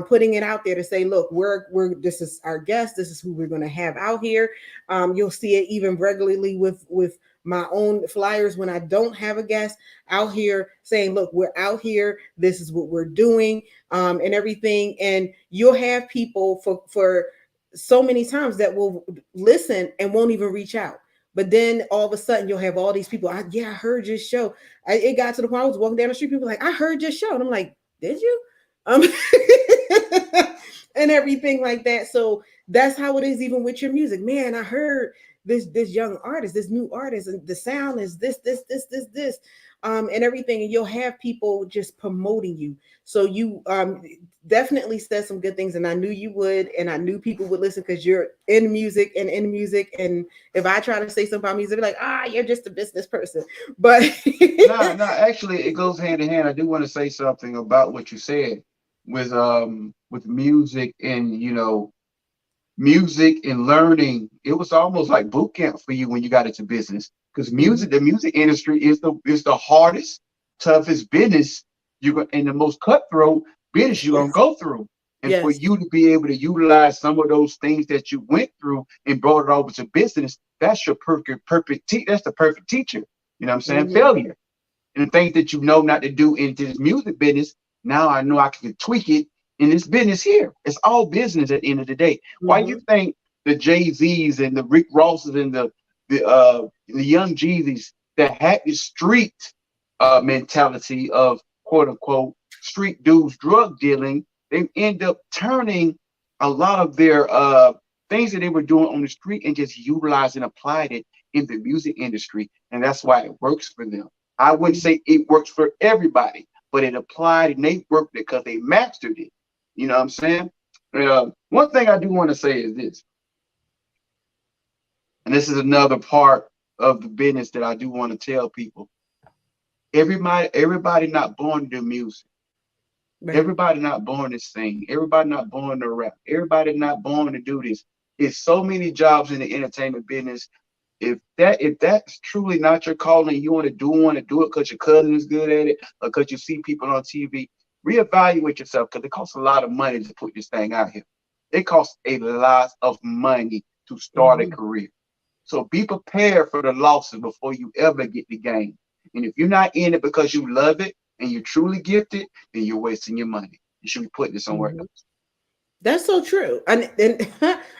putting it out there to say, look, we're this is our guest, this is who we're going to have out here. You'll see it even regularly with my own flyers when I don't have a guest out here saying, look, we're out here, this is what we're doing, and everything. And you'll have people for so many times that will listen and won't even reach out. But then all of a sudden you'll have all these people. I heard your show. It got to the point I was walking down the street. People were like, I heard your show. And I'm like, did you? And everything like that. So that's how it is even with your music. Man, I heard this young artist, this new artist, and the sound is this, and everything. And you'll have people just promoting you. So you definitely said some good things, and I knew you would, and I knew people would listen because you're in music. And if I try to say something about music, they're like, you're just a business person. But no, actually, it goes hand in hand. I do want to say something about what you said with music and music and learning. It was almost like boot camp for you when you got into business, because the music industry is the hardest, toughest business and the most cutthroat business you're gonna go through. And for you to be able to utilize some of those things that you went through and brought it over to business, that's your that's the perfect teacher. You know what I'm saying? Failure and the things that you know not to do into this music business. Now I know I can tweak it in this business here. It's all business at the end of the day. Why you think the Jay-Z's and the Rick Rosses and the young Jeezys that had the street mentality of quote unquote street dudes drug dealing, they end up turning a lot of their things that they were doing on the street and just utilized and applied it in the music industry. And that's why it works for them. I wouldn't say it works for everybody, but it applied and they worked because they mastered it. You know what I'm saying? One thing I do want to say is this, and this is another part of the business that I do want to tell people. Everybody not born to do music. Right. Everybody not born to sing. Everybody not born to rap. Everybody not born to do this. There's so many jobs in the entertainment business. If that's truly not your calling, you want to do it because your cousin is good at it, or because you see people on TV, reevaluate yourself, because it costs a lot of money to put this thing out here. It costs a lot of money to start a career. So be prepared for the losses before you ever get the game. And if you're not in it because you love it and you're truly gifted, then you're wasting your money. You should be putting it somewhere else. That's so true. And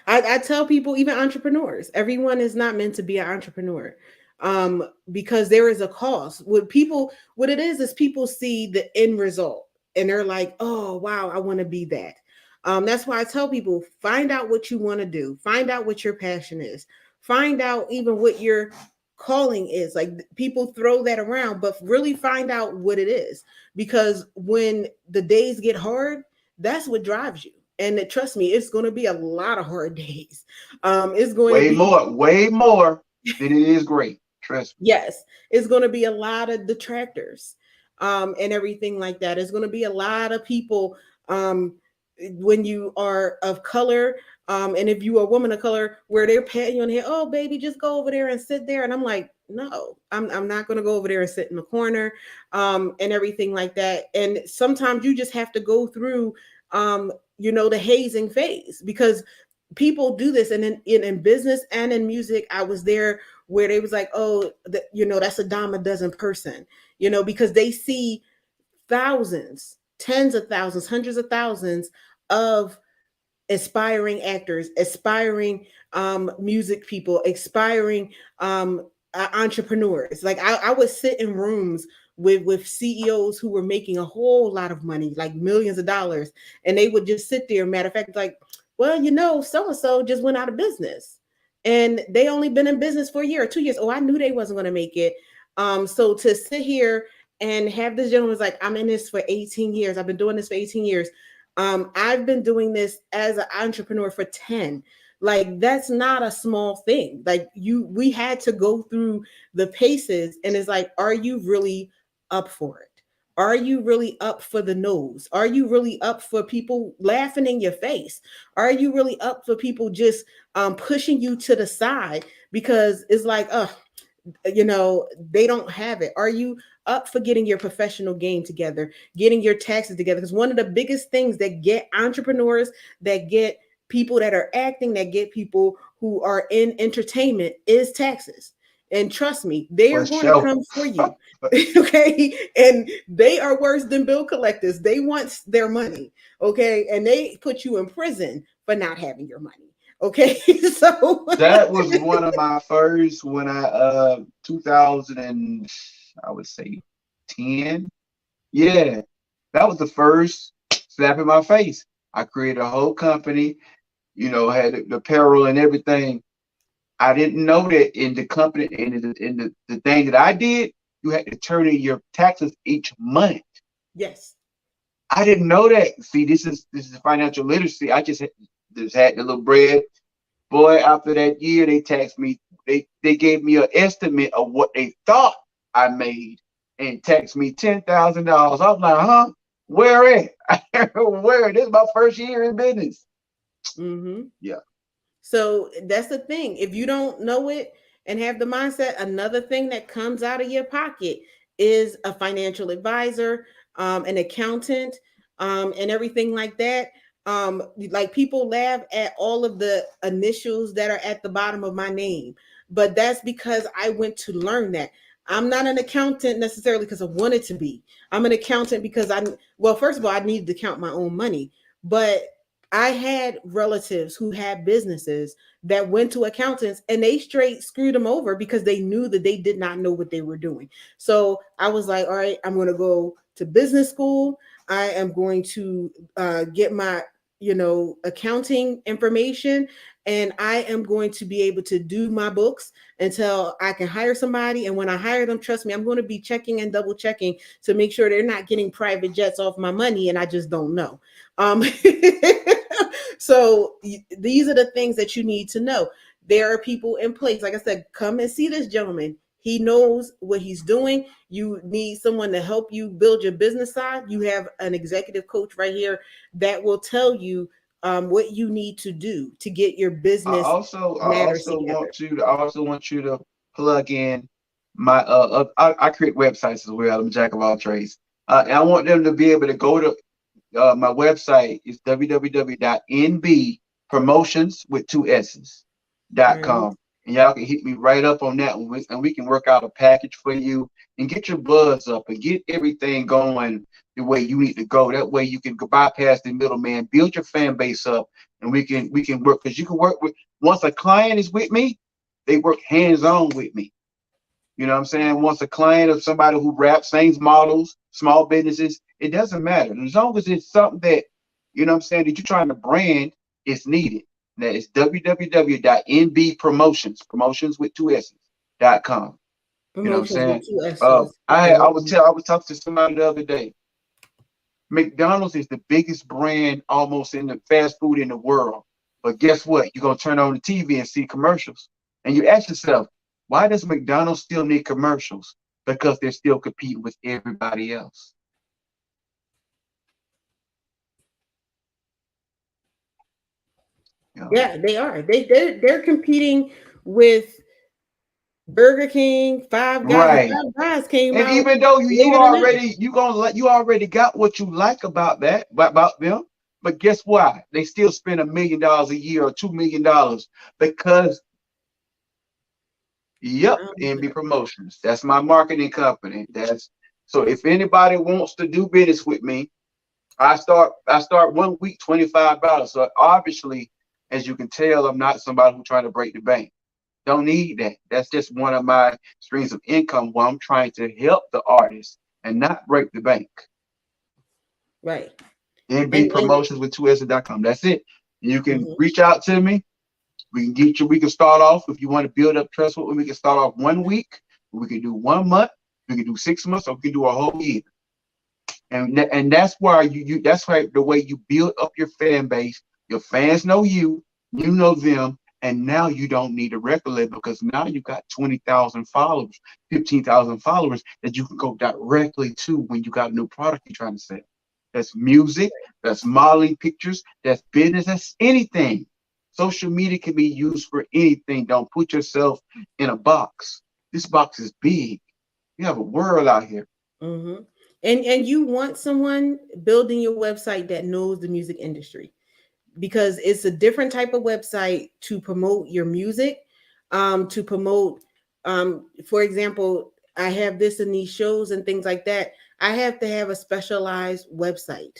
I tell people, even entrepreneurs, everyone is not meant to be an entrepreneur, because there is a cost. What it is people see the end result and they're like, oh, wow, I want to be that. That's why I tell people, find out what you want to do. Find out what your passion is. Find out even what your calling is. Like, people throw that around, but really find out what it is. Because when the days get hard, that's what drives you. And trust me, it's going to be a lot of hard days. It's going to be way more than it is great. Trust me. Yes, it's going to be a lot of detractors, and everything like that. It's going to be a lot of people when you are of color, and if you are a woman of color, where they're patting you on the head, oh baby, just go over there and sit there. And I'm like, no, I'm not going to go over there and sit in the corner, and everything like that. And sometimes you just have to go through the hazing phase, because people do this. And in business and in music, I was there where they was like, oh, that's a dime a dozen person, because they see thousands, tens of thousands, hundreds of thousands of aspiring actors, aspiring music people, aspiring entrepreneurs. Like I would sit in rooms with CEOs who were making a whole lot of money, like millions of dollars, and they would just sit there. Matter of fact, like, well, so-and-so just went out of business, and they only been in business for a year or 2 years. Oh, I knew they wasn't going to make it. So to sit here and have this gentleman was like, I'm in this for 18 years. I've been doing this for 18 years. I've been doing this as an entrepreneur for 10. Like, that's not a small thing. Like, we had to go through the paces, and it's like, are you really up for it? Are you really up for the nose? Are you really up for people laughing in your face? Are you really up for people just pushing you to the side because it's like, they don't have it? Are you up for getting your professional game together, getting your taxes together? Because one of the biggest things that get entrepreneurs, that get people that are acting, that get people who are in entertainment is taxes. And trust me, they are For going to sure. come for you. Okay. And they are worse than bill collectors. They want their money. Okay. And they put you in prison for not having your money. Okay. So That was one of my first when I 2000 and I would say 10. Yeah, that was the first slap in my face. I created a whole company, had the apparel and everything. I didn't know that in the company, in the thing that I did, you had to turn in your taxes each month. yes. I didn't know that. See, this is financial literacy. I just had the little bread. Boy, after that year, they taxed me. They gave me an estimate of what they thought I made and taxed me $10,000. I was like, huh? Where at? Where? This is my first year in business. Mm-hmm. Yeah. So that's the thing. If you don't know it and have the mindset, another thing that comes out of your pocket is a financial advisor, an accountant, and everything like that. Like people laugh at all of the initials that are at the bottom of my name, but that's because I went to learn that. I'm not an accountant necessarily because I wanted to be. I'm an accountant because well, first of all, I needed to count my own money, but I had relatives who had businesses that went to accountants and they straight screwed them over because they knew that they did not know what they were doing. So I was like, all right, I'm going to go to business school. I am going to get my, accounting information, and I am going to be able to do my books until I can hire somebody. And when I hire them, trust me, I'm going to be checking and double checking to make sure they're not getting private jets off my money and I just don't know. Um, so these are the things that you need to know. There are people in place. Like I said, come and see this gentleman. He knows what he's doing. You need someone to help you build your business side. You have an executive coach right here that will tell you what you need to do to get your I business also I matters also together. want you to plug in my I create websites as well. I'm a jack of all trades. And I want them to be able to go to my website is www.nbpromotions with two S's dot Right. com. And y'all can hit me right up on that one, and we can work out a package for you and get your buzz up and get everything going the way you need to go. That way you can bypass the middleman, build your fan base up, and we can work, because you can work with, once a client is with me, they work hands on with me. You know what I'm saying? Once a client of somebody who raps, sings, models, small businesses, it doesn't matter. As long as it's something that, you know what I'm saying, that you're trying to brand, it's needed. That is www.nbpromotions with two S's.com. You know what I'm Promotions with saying? two S's. I Okay. I was tell I was talking to somebody the other day. McDonald's is the biggest brand almost in the fast food in the world. But guess what? You're gonna turn on the TV and see commercials. And you ask yourself, why does McDonald's still need commercials? Because they're still competing with everybody else. You know? Yeah, they are. They're competing with Burger King, Five Guys, and Right. Five Guys came And out even though you later than that. already you already got what you like about them, but guess why? They still spend $1 million a year or $2 million because, yep, NB Promotions. That's my marketing company. That's so if anybody wants to do business with me, I start 1 week $25. So obviously, as you can tell, I'm not somebody who's trying to break the bank. Don't need that. That's just one of my streams of income while I'm trying to help the artist and not break the bank. Right. NB And Promotions with 2S.com. That's it. You can mhm. reach out to me. We can get you. We can start off, if you want to build up trust with me. We can start off 1 week. We can do 1 month. We can do 6 months, or we can do a whole year. And that's why that's why the way you build up your fan base. Your fans know you. You know them. And now you don't need a record label because now you got 20,000 followers, 15,000 followers that you can go directly to when you got a new product you're trying to sell. That's music, that's modeling pictures, that's business, that's anything. Social media can be used for anything. Don't put yourself in a box. This box is big. You have a world out here. Mm-hmm. And you want someone building your website that knows the music industry, because it's a different type of website to promote your music, to promote, for example, I have this in these shows and things like that. I have to have a specialized website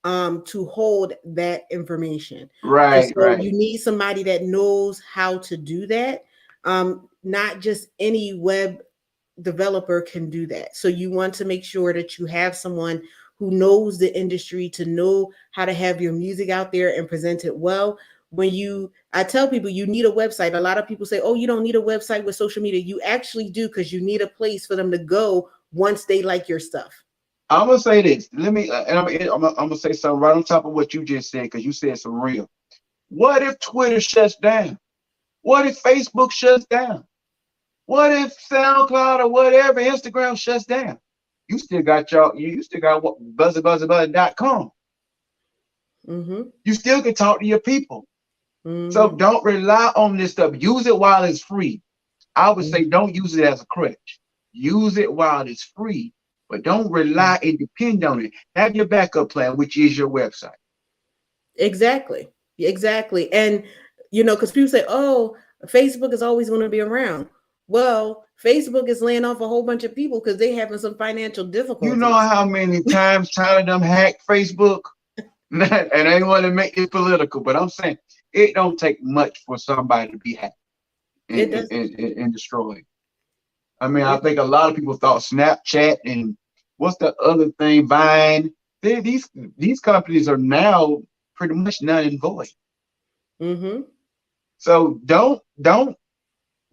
to hold that information. And Right, so right. you need somebody that knows how to do that. Not just any web developer can do that. So you want to make sure that you have someone who knows the industry to know how to have your music out there and present it well. I tell people you need a website. A lot of people say, oh, you don't need a website with social media. You actually do, because you need a place for them to go once they like your stuff. I'm gonna say this. Let me, and I'm gonna say something right on top of what you just said, because you said some real. What if Twitter shuts down? What if Facebook shuts down? What if SoundCloud or whatever, Instagram shuts down? You still got you still got what, buzzer.com. Mm-hmm. You still can talk to your people. Mm-hmm. So don't rely on this stuff. Use it while it's free. I would say don't use it as a crutch. Use it while it's free, but don't rely and depend on it. Have your backup plan, which is your website. Exactly. And because people say, oh, Facebook is always going to be around. Well, Facebook is laying off a whole bunch of people because they having some financial difficulties. You know how many times Tyler them hacked Facebook? And I ain't want to make it political, but I'm saying it don't take much for somebody to be hacked and destroyed. I mean, I think a lot of people thought Snapchat and what's the other thing, Vine. These companies are now pretty much null and void. Mm-hmm. So don't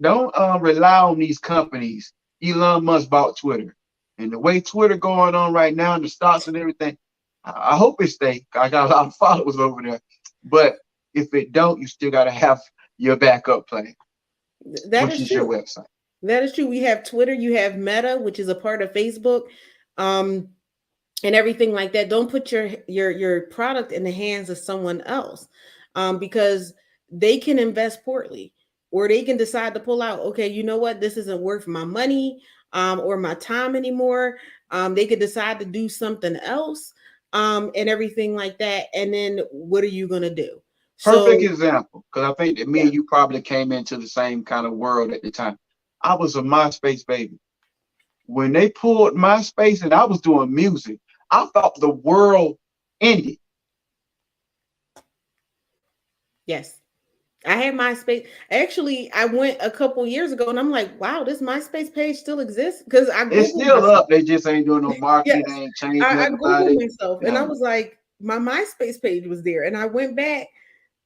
rely on these companies. Elon Musk bought Twitter, and the way Twitter going on right now, and the stocks and everything, I hope it stays. I got a lot of followers over there, but if it don't, you still got to have your backup plan, which is your website. That is true. We have Twitter. You have Meta, which is a part of Facebook, and everything like that. Don't put your product in the hands of someone else, because they can invest poorly, or they can decide to pull out. Okay, you know what? This isn't worth my money or my time anymore. They could decide to do something else, and everything like that. And then what are you gonna do? Perfect example, because I think that me and you probably came into the same kind of world at the time. I was a MySpace baby. When they pulled MySpace and I was doing music, I thought the world ended. Yes. I had MySpace. Actually, I went a couple years ago and I'm like, wow, this MySpace page still exists? Because it's still myself. Up. They just ain't doing no marketing. Yes. They ain't changing I Googled myself and yeah. I was like, my MySpace page was there. And I went back.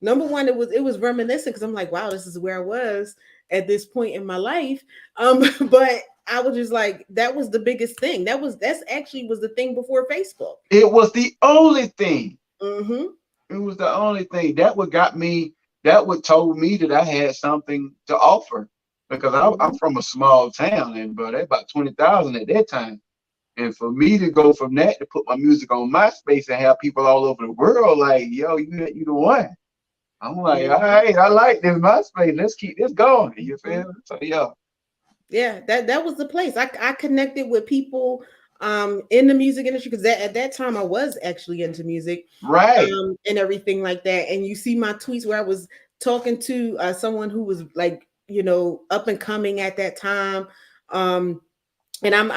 Number one, it was reminiscent because I'm like, wow, this is where I was at this point in my life. But I was just like, that was the biggest thing. That's actually was the thing before Facebook. It was the only thing. Mm-hmm. It was the only thing that would got me. That would told me that I had something to offer, because I'm from a small town, but about 20,000 at that time. And for me to go from that to put my music on MySpace and have people all over the world like, yo, you the one. I'm like, all right, I like this MySpace. Let's keep this going. You feel me? So yeah, that was the place. I connected with people in the music industry, because at that time I was actually into music, right, and everything like that. And you see my tweets where I was talking to someone who was like, up and coming at that time, and I'm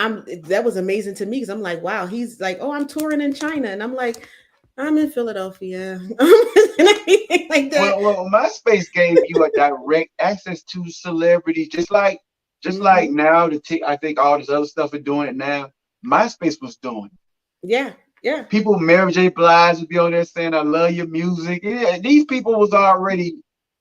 that was amazing to me, because I'm like, wow, he's like, oh, I'm touring in China, and I'm like, I'm in Philadelphia. Like that. Well, MySpace gave you a direct access to celebrities, just like now. I think all this other stuff are doing it now. MySpace was doing it. Yeah. People, Mary J. Blige would be on there saying, "I love your music." Yeah, these people was already,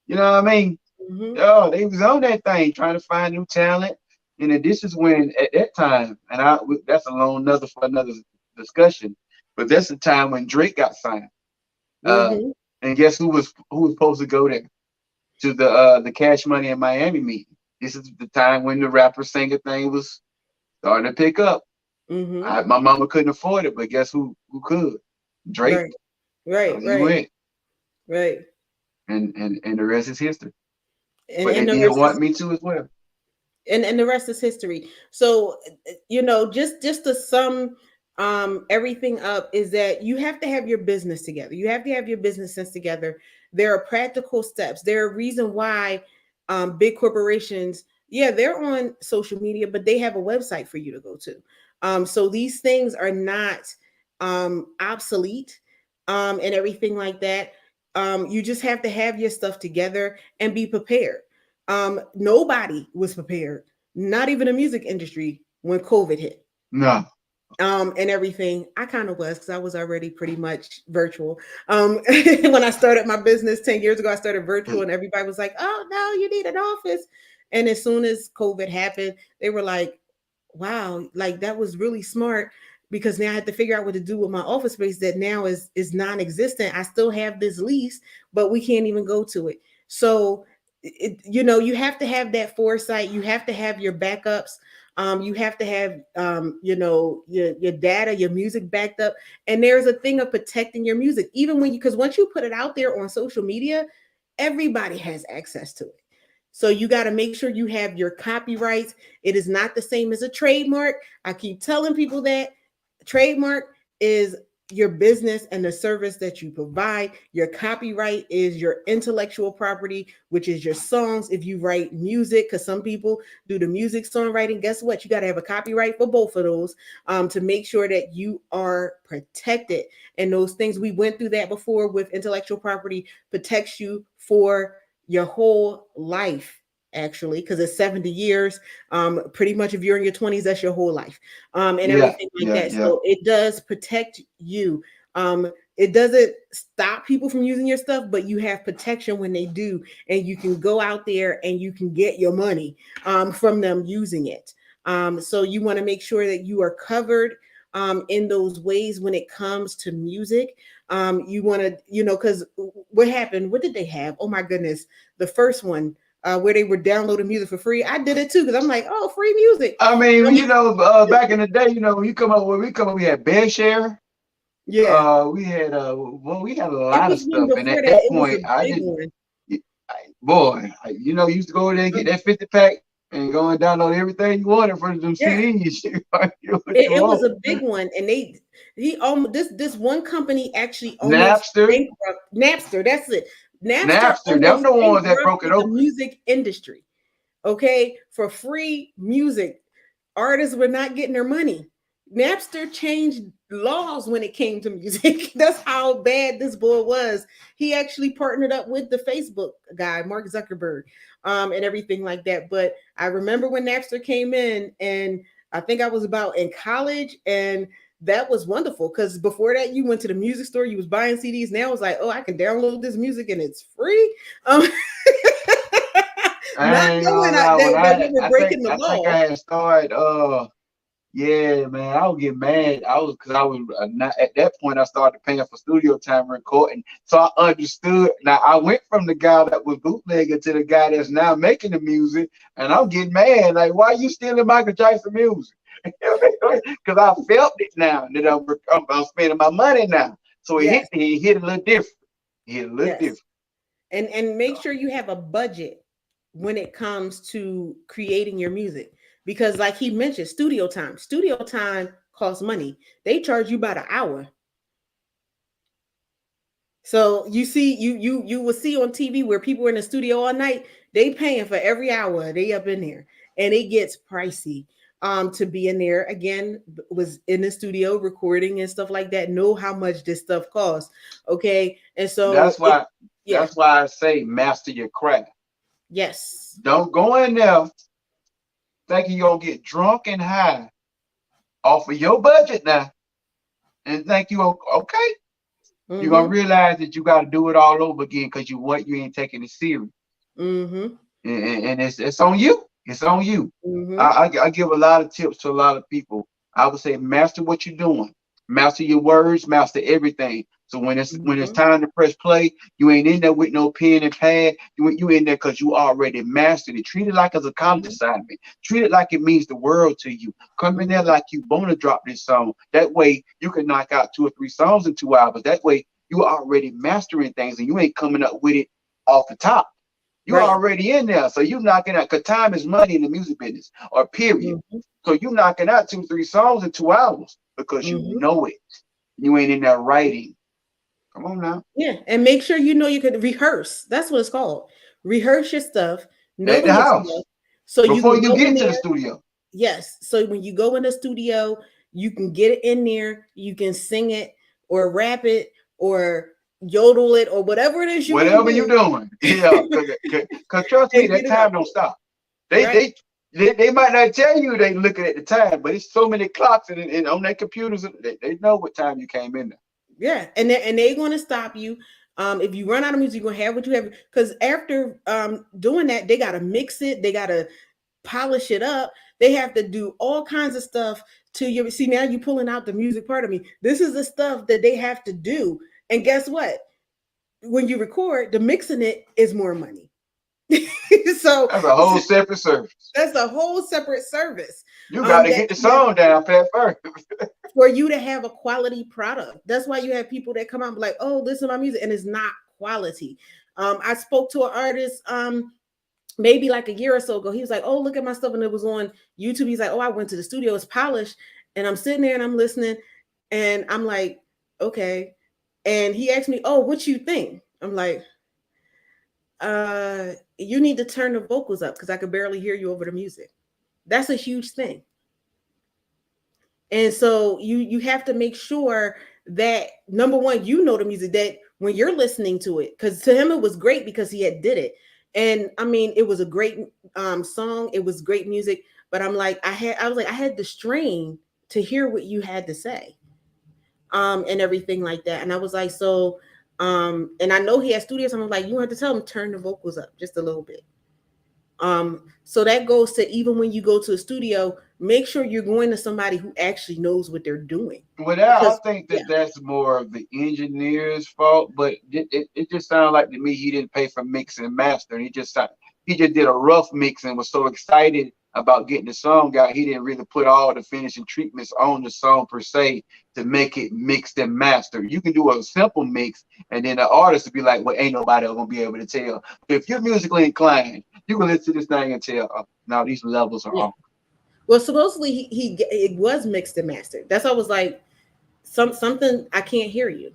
you know what I mean? Mm-hmm. Oh, they was on that thing trying to find new talent. And this is when, at that time, and that's another discussion. But that's the time when Drake got signed. Mm-hmm. And guess who was supposed to go there? to the Cash Money in Miami meeting. This is the time when the rapper singer thing was starting to pick up. Mm-hmm. My mama couldn't afford it, but guess who could? Drake. Right. Right. So he Right. went, Right. and the rest is history. But they And the did rest want is me to as well. and the rest is history. So just to sum everything up is that you have to have your business together. You have to have your business sense together. There are practical steps. There are reason why big corporations, yeah, they're on social media, but they have a website for you to go to. So these things are not obsolete and everything like that. You just have to have your stuff together and be prepared. Nobody was prepared, not even the music industry, when COVID hit. No. And everything. I kind of was, because I was already pretty much virtual. When I started my business 10 years ago, I started virtual, and everybody was like, oh no, you need an office. And as soon as COVID happened, they were like, wow, like that was really smart, because now I had to figure out what to do with my office space that now is non-existent. I still have this lease, but we can't even go to it. So you have to have that foresight. You have to have your backups. You have to have your data, your music backed up. And there's a thing of protecting your music, even when because once you put it out there on social media, everybody has access to it. So you got to make sure you have your copyrights. It is not the same as a trademark. I keep telling people that trademark is your business and the service that you provide. Your copyright is your intellectual property, which is your songs. If you write music, because some people do the music songwriting, guess what? You got to have a copyright for both of those to make sure that you are protected. And those things, we went through that before with intellectual property, protects you for your whole life, actually, because it's 70 years. Pretty much if you're in your 20s, that's your whole life. And everything like that. Yeah. So it does protect you. It doesn't stop people from using your stuff, but you have protection when they do, and you can go out there and you can get your money from them using it. So you want to make sure that you are covered in those ways when it comes to music. You want to, because what happened? What did they have? Oh my goodness. The first one where they were downloading music for free. I did it too, because I'm like, oh, free music. I mean, back in the day, when we had BearShare. Yeah. We had a It lot of was one stuff, and before at that. that It was a point, I big didn't. one. Used to go there and get that 50 pack and go and download everything you wanted from them Yeah. CDs. It was a big one, and this one company actually almost Napster. bankrupt. Napster, that's it. Napster, them Almost the ones that broke it bankrupted the open. music industry. Okay, for free music, artists were not getting their money. Napster changed laws when it came to music. That's how bad this boy was. He actually partnered up with the Facebook guy, Mark Zuckerberg, and everything like that. But I remember when Napster came in, and I think I was about in college, and that was wonderful, because before that, you went to the music store, you was buying CDs. Now it's like, oh, I can download this music and it's free. Not knowing that we were breaking the law. I think I had started. Yeah, man, I would get mad. Because I was not at that point. I started paying for studio time recording, so I understood. Now I went from the guy that was bootlegging to the guy that's now making the music, and I'm getting mad. Like, why are you stealing Michael Jackson music? Because I felt it now that I'm spending my money now. So it hit a little different. It hit a little different. And make sure you have a budget when it comes to creating your music, because like he mentioned, studio time costs money. They charge you by the hour. So you see, you will see on TV where people are in the studio all night. They paying for every hour they up in there, and it gets pricey to be in there. Again, was in the studio recording and stuff like that. Know how much this stuff costs. Okay, and so that's why I say master your craft. Yes. Don't go in there thinking you're gonna get drunk and high off of your budget now, and think you okay. Mm-hmm. You're gonna realize that you got to do it all over again because you ain't taking it serious. Mm-hmm. And it's on you. It's on you. Mm-hmm. I give a lot of tips to a lot of people. I would say master what you're doing, master your words, master everything, So when it's time to press play, you ain't in there with no pen and pad. You in there because you already mastered it. Treat it like as a college assignment. Treat it like it means the world to you. Come in there like you want to drop this song. That way you can knock out 2 or 3 songs in 2 hours. That way you already mastering things and you ain't coming up with it off the top. You're already in there. So you knocking out, because time is money in the music business, or period. So you knocking out 2, 3 songs in 2 hours because you know it. You ain't in there writing. Come on now. Yeah, and make sure you know you could rehearse. That's what it's called. Rehearse your stuff. Know At the house. stuff, so before you you get to the studio. Yes. So when you go in the studio, you can get it in there. You can sing it or rap it or yodel it or whatever it is you whatever you're doing. Yeah, because trust me, that time don't stop. They might not tell you they looking at the time, but it's so many clocks and on their computers, they know what time you came in there. Yeah, and they're going to stop you. If you run out of music, you're gonna have what you have. Because after doing that, they gotta mix it, they gotta polish it up, they have to do all kinds of stuff to your. See, now you're pulling out the music part of me. This is the stuff that they have to do, and guess what? When you record, the mixing it is more money. So that's a whole separate service. That's a whole separate service. You got to get the song down pat first. For you to have a quality product. That's why you have people that come out and be like, oh, listen to my music, and it's not quality. I spoke to an artist maybe like a year or so ago. He was like, oh, look at my stuff, and it was on YouTube. He's like, oh, I went to the studio, it's polished, and I'm sitting there and I'm listening, and I'm like, okay. And he asked me, oh, what you think? I'm like, you need to turn the vocals up because I could barely hear you over the music. That's a huge thing. And so you have to make sure that, number one, you know the music, that when you're listening to it, because to him it was great because he had did it. And I mean, it was a great song, it was great music, but I'm like, I had the strain to hear what you had to say, and everything like that. And I was like, so and I know he has studios, so I'm like, you have to tell him turn the vocals up just a little bit. So that goes to, even when you go to a studio, make sure you're going to somebody who actually knows what they're doing. Well, I think that's more of the engineer's fault, but it just sounded like to me he didn't pay for mix and master. He just did a rough mix and was so excited about getting the song out, he didn't really put all the finishing treatments on the song per se to make it mixed and mastered. You can do a simple mix, and then the artist will be like, well, ain't nobody gonna be able to tell. But if you're musically inclined, you can listen to this thing and tell, oh, now these levels are off. Well, supposedly it was mixed and mastered. That's why I was like, something, I can't hear you.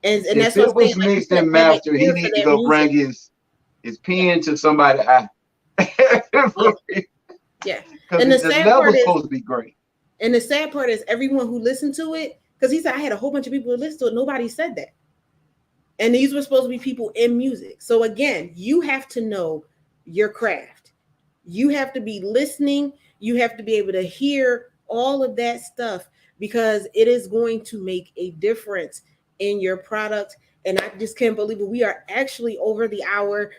And if that's what it was mixed and mastered, he needs to go bring his pen to somebody. Yeah. And the sad part is supposed to be great. And the sad part is everyone who listened to it, because he said I had a whole bunch of people who listened to it. Nobody said that. And these were supposed to be people in music. So again, you have to know your craft. You have to be listening. You have to be able to hear all of that stuff, because it is going to make a difference in your product. And I just can't believe it. We are actually over the hour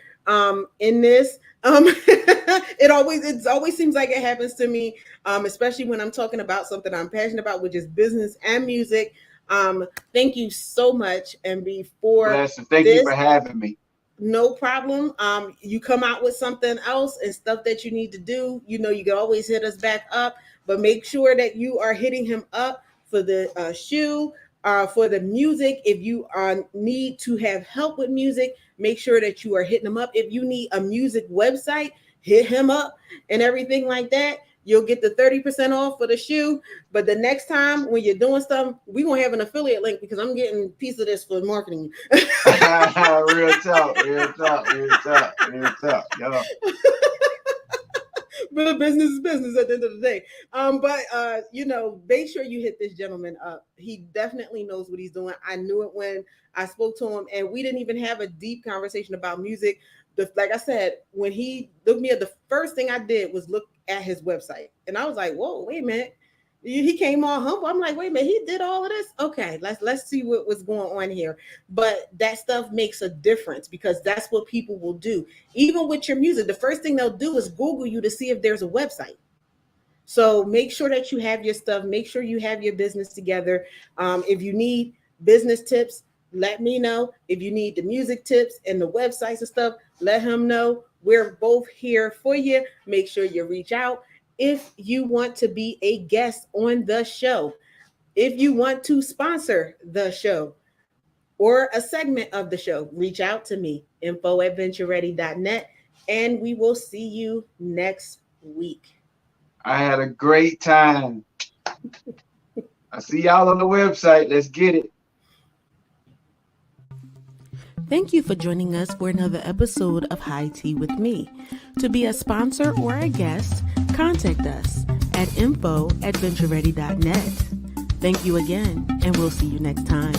in this. It always seems like it happens to me, especially when I'm talking about something I'm passionate about, which is business and music. Thank you so much, MB, for thank you for having me. No problem. You come out with something else and stuff that you need to do, you can always hit us back up, but make sure that you are hitting him up for the shoe, for the music. If you need to have help with music, make sure that you are hitting him up. If you need a music website, hit him up and everything like that. You'll get the 30% off for the shoe. But the next time when you're doing stuff, we're going to have an affiliate link, because I'm getting a piece of this for marketing. Real talk. Yeah. But business is business at the end of the day. But make sure you hit this gentleman up. He definitely knows what he's doing. I knew it when I spoke to him, and we didn't even have a deep conversation about music. Like I said, when he looked me up, the first thing I did was look at his website, and I was like, whoa, wait a minute. He came all humble. I'm like, wait a minute, he did all of this? Okay, let's see what was going on here. But that stuff makes a difference, because that's what people will do. Even with your music, the first thing they'll do is Google you to see if there's a website. So make sure that you have your stuff. Make sure you have your business together. If you need business tips, let me know. If you need the music tips and the websites and stuff, let him know. We're both here for you. Make sure you reach out. If you want to be a guest on the show, if you want to sponsor the show or a segment of the show, reach out to me, info@ventureready.net, and we will see you next week. I had a great time. I see y'all on the website. Let's get it. Thank you for joining us for another episode of High Tea with Me. To be a sponsor or a guest, contact us at info@ventureready.net. Thank you again, and we'll see you next time.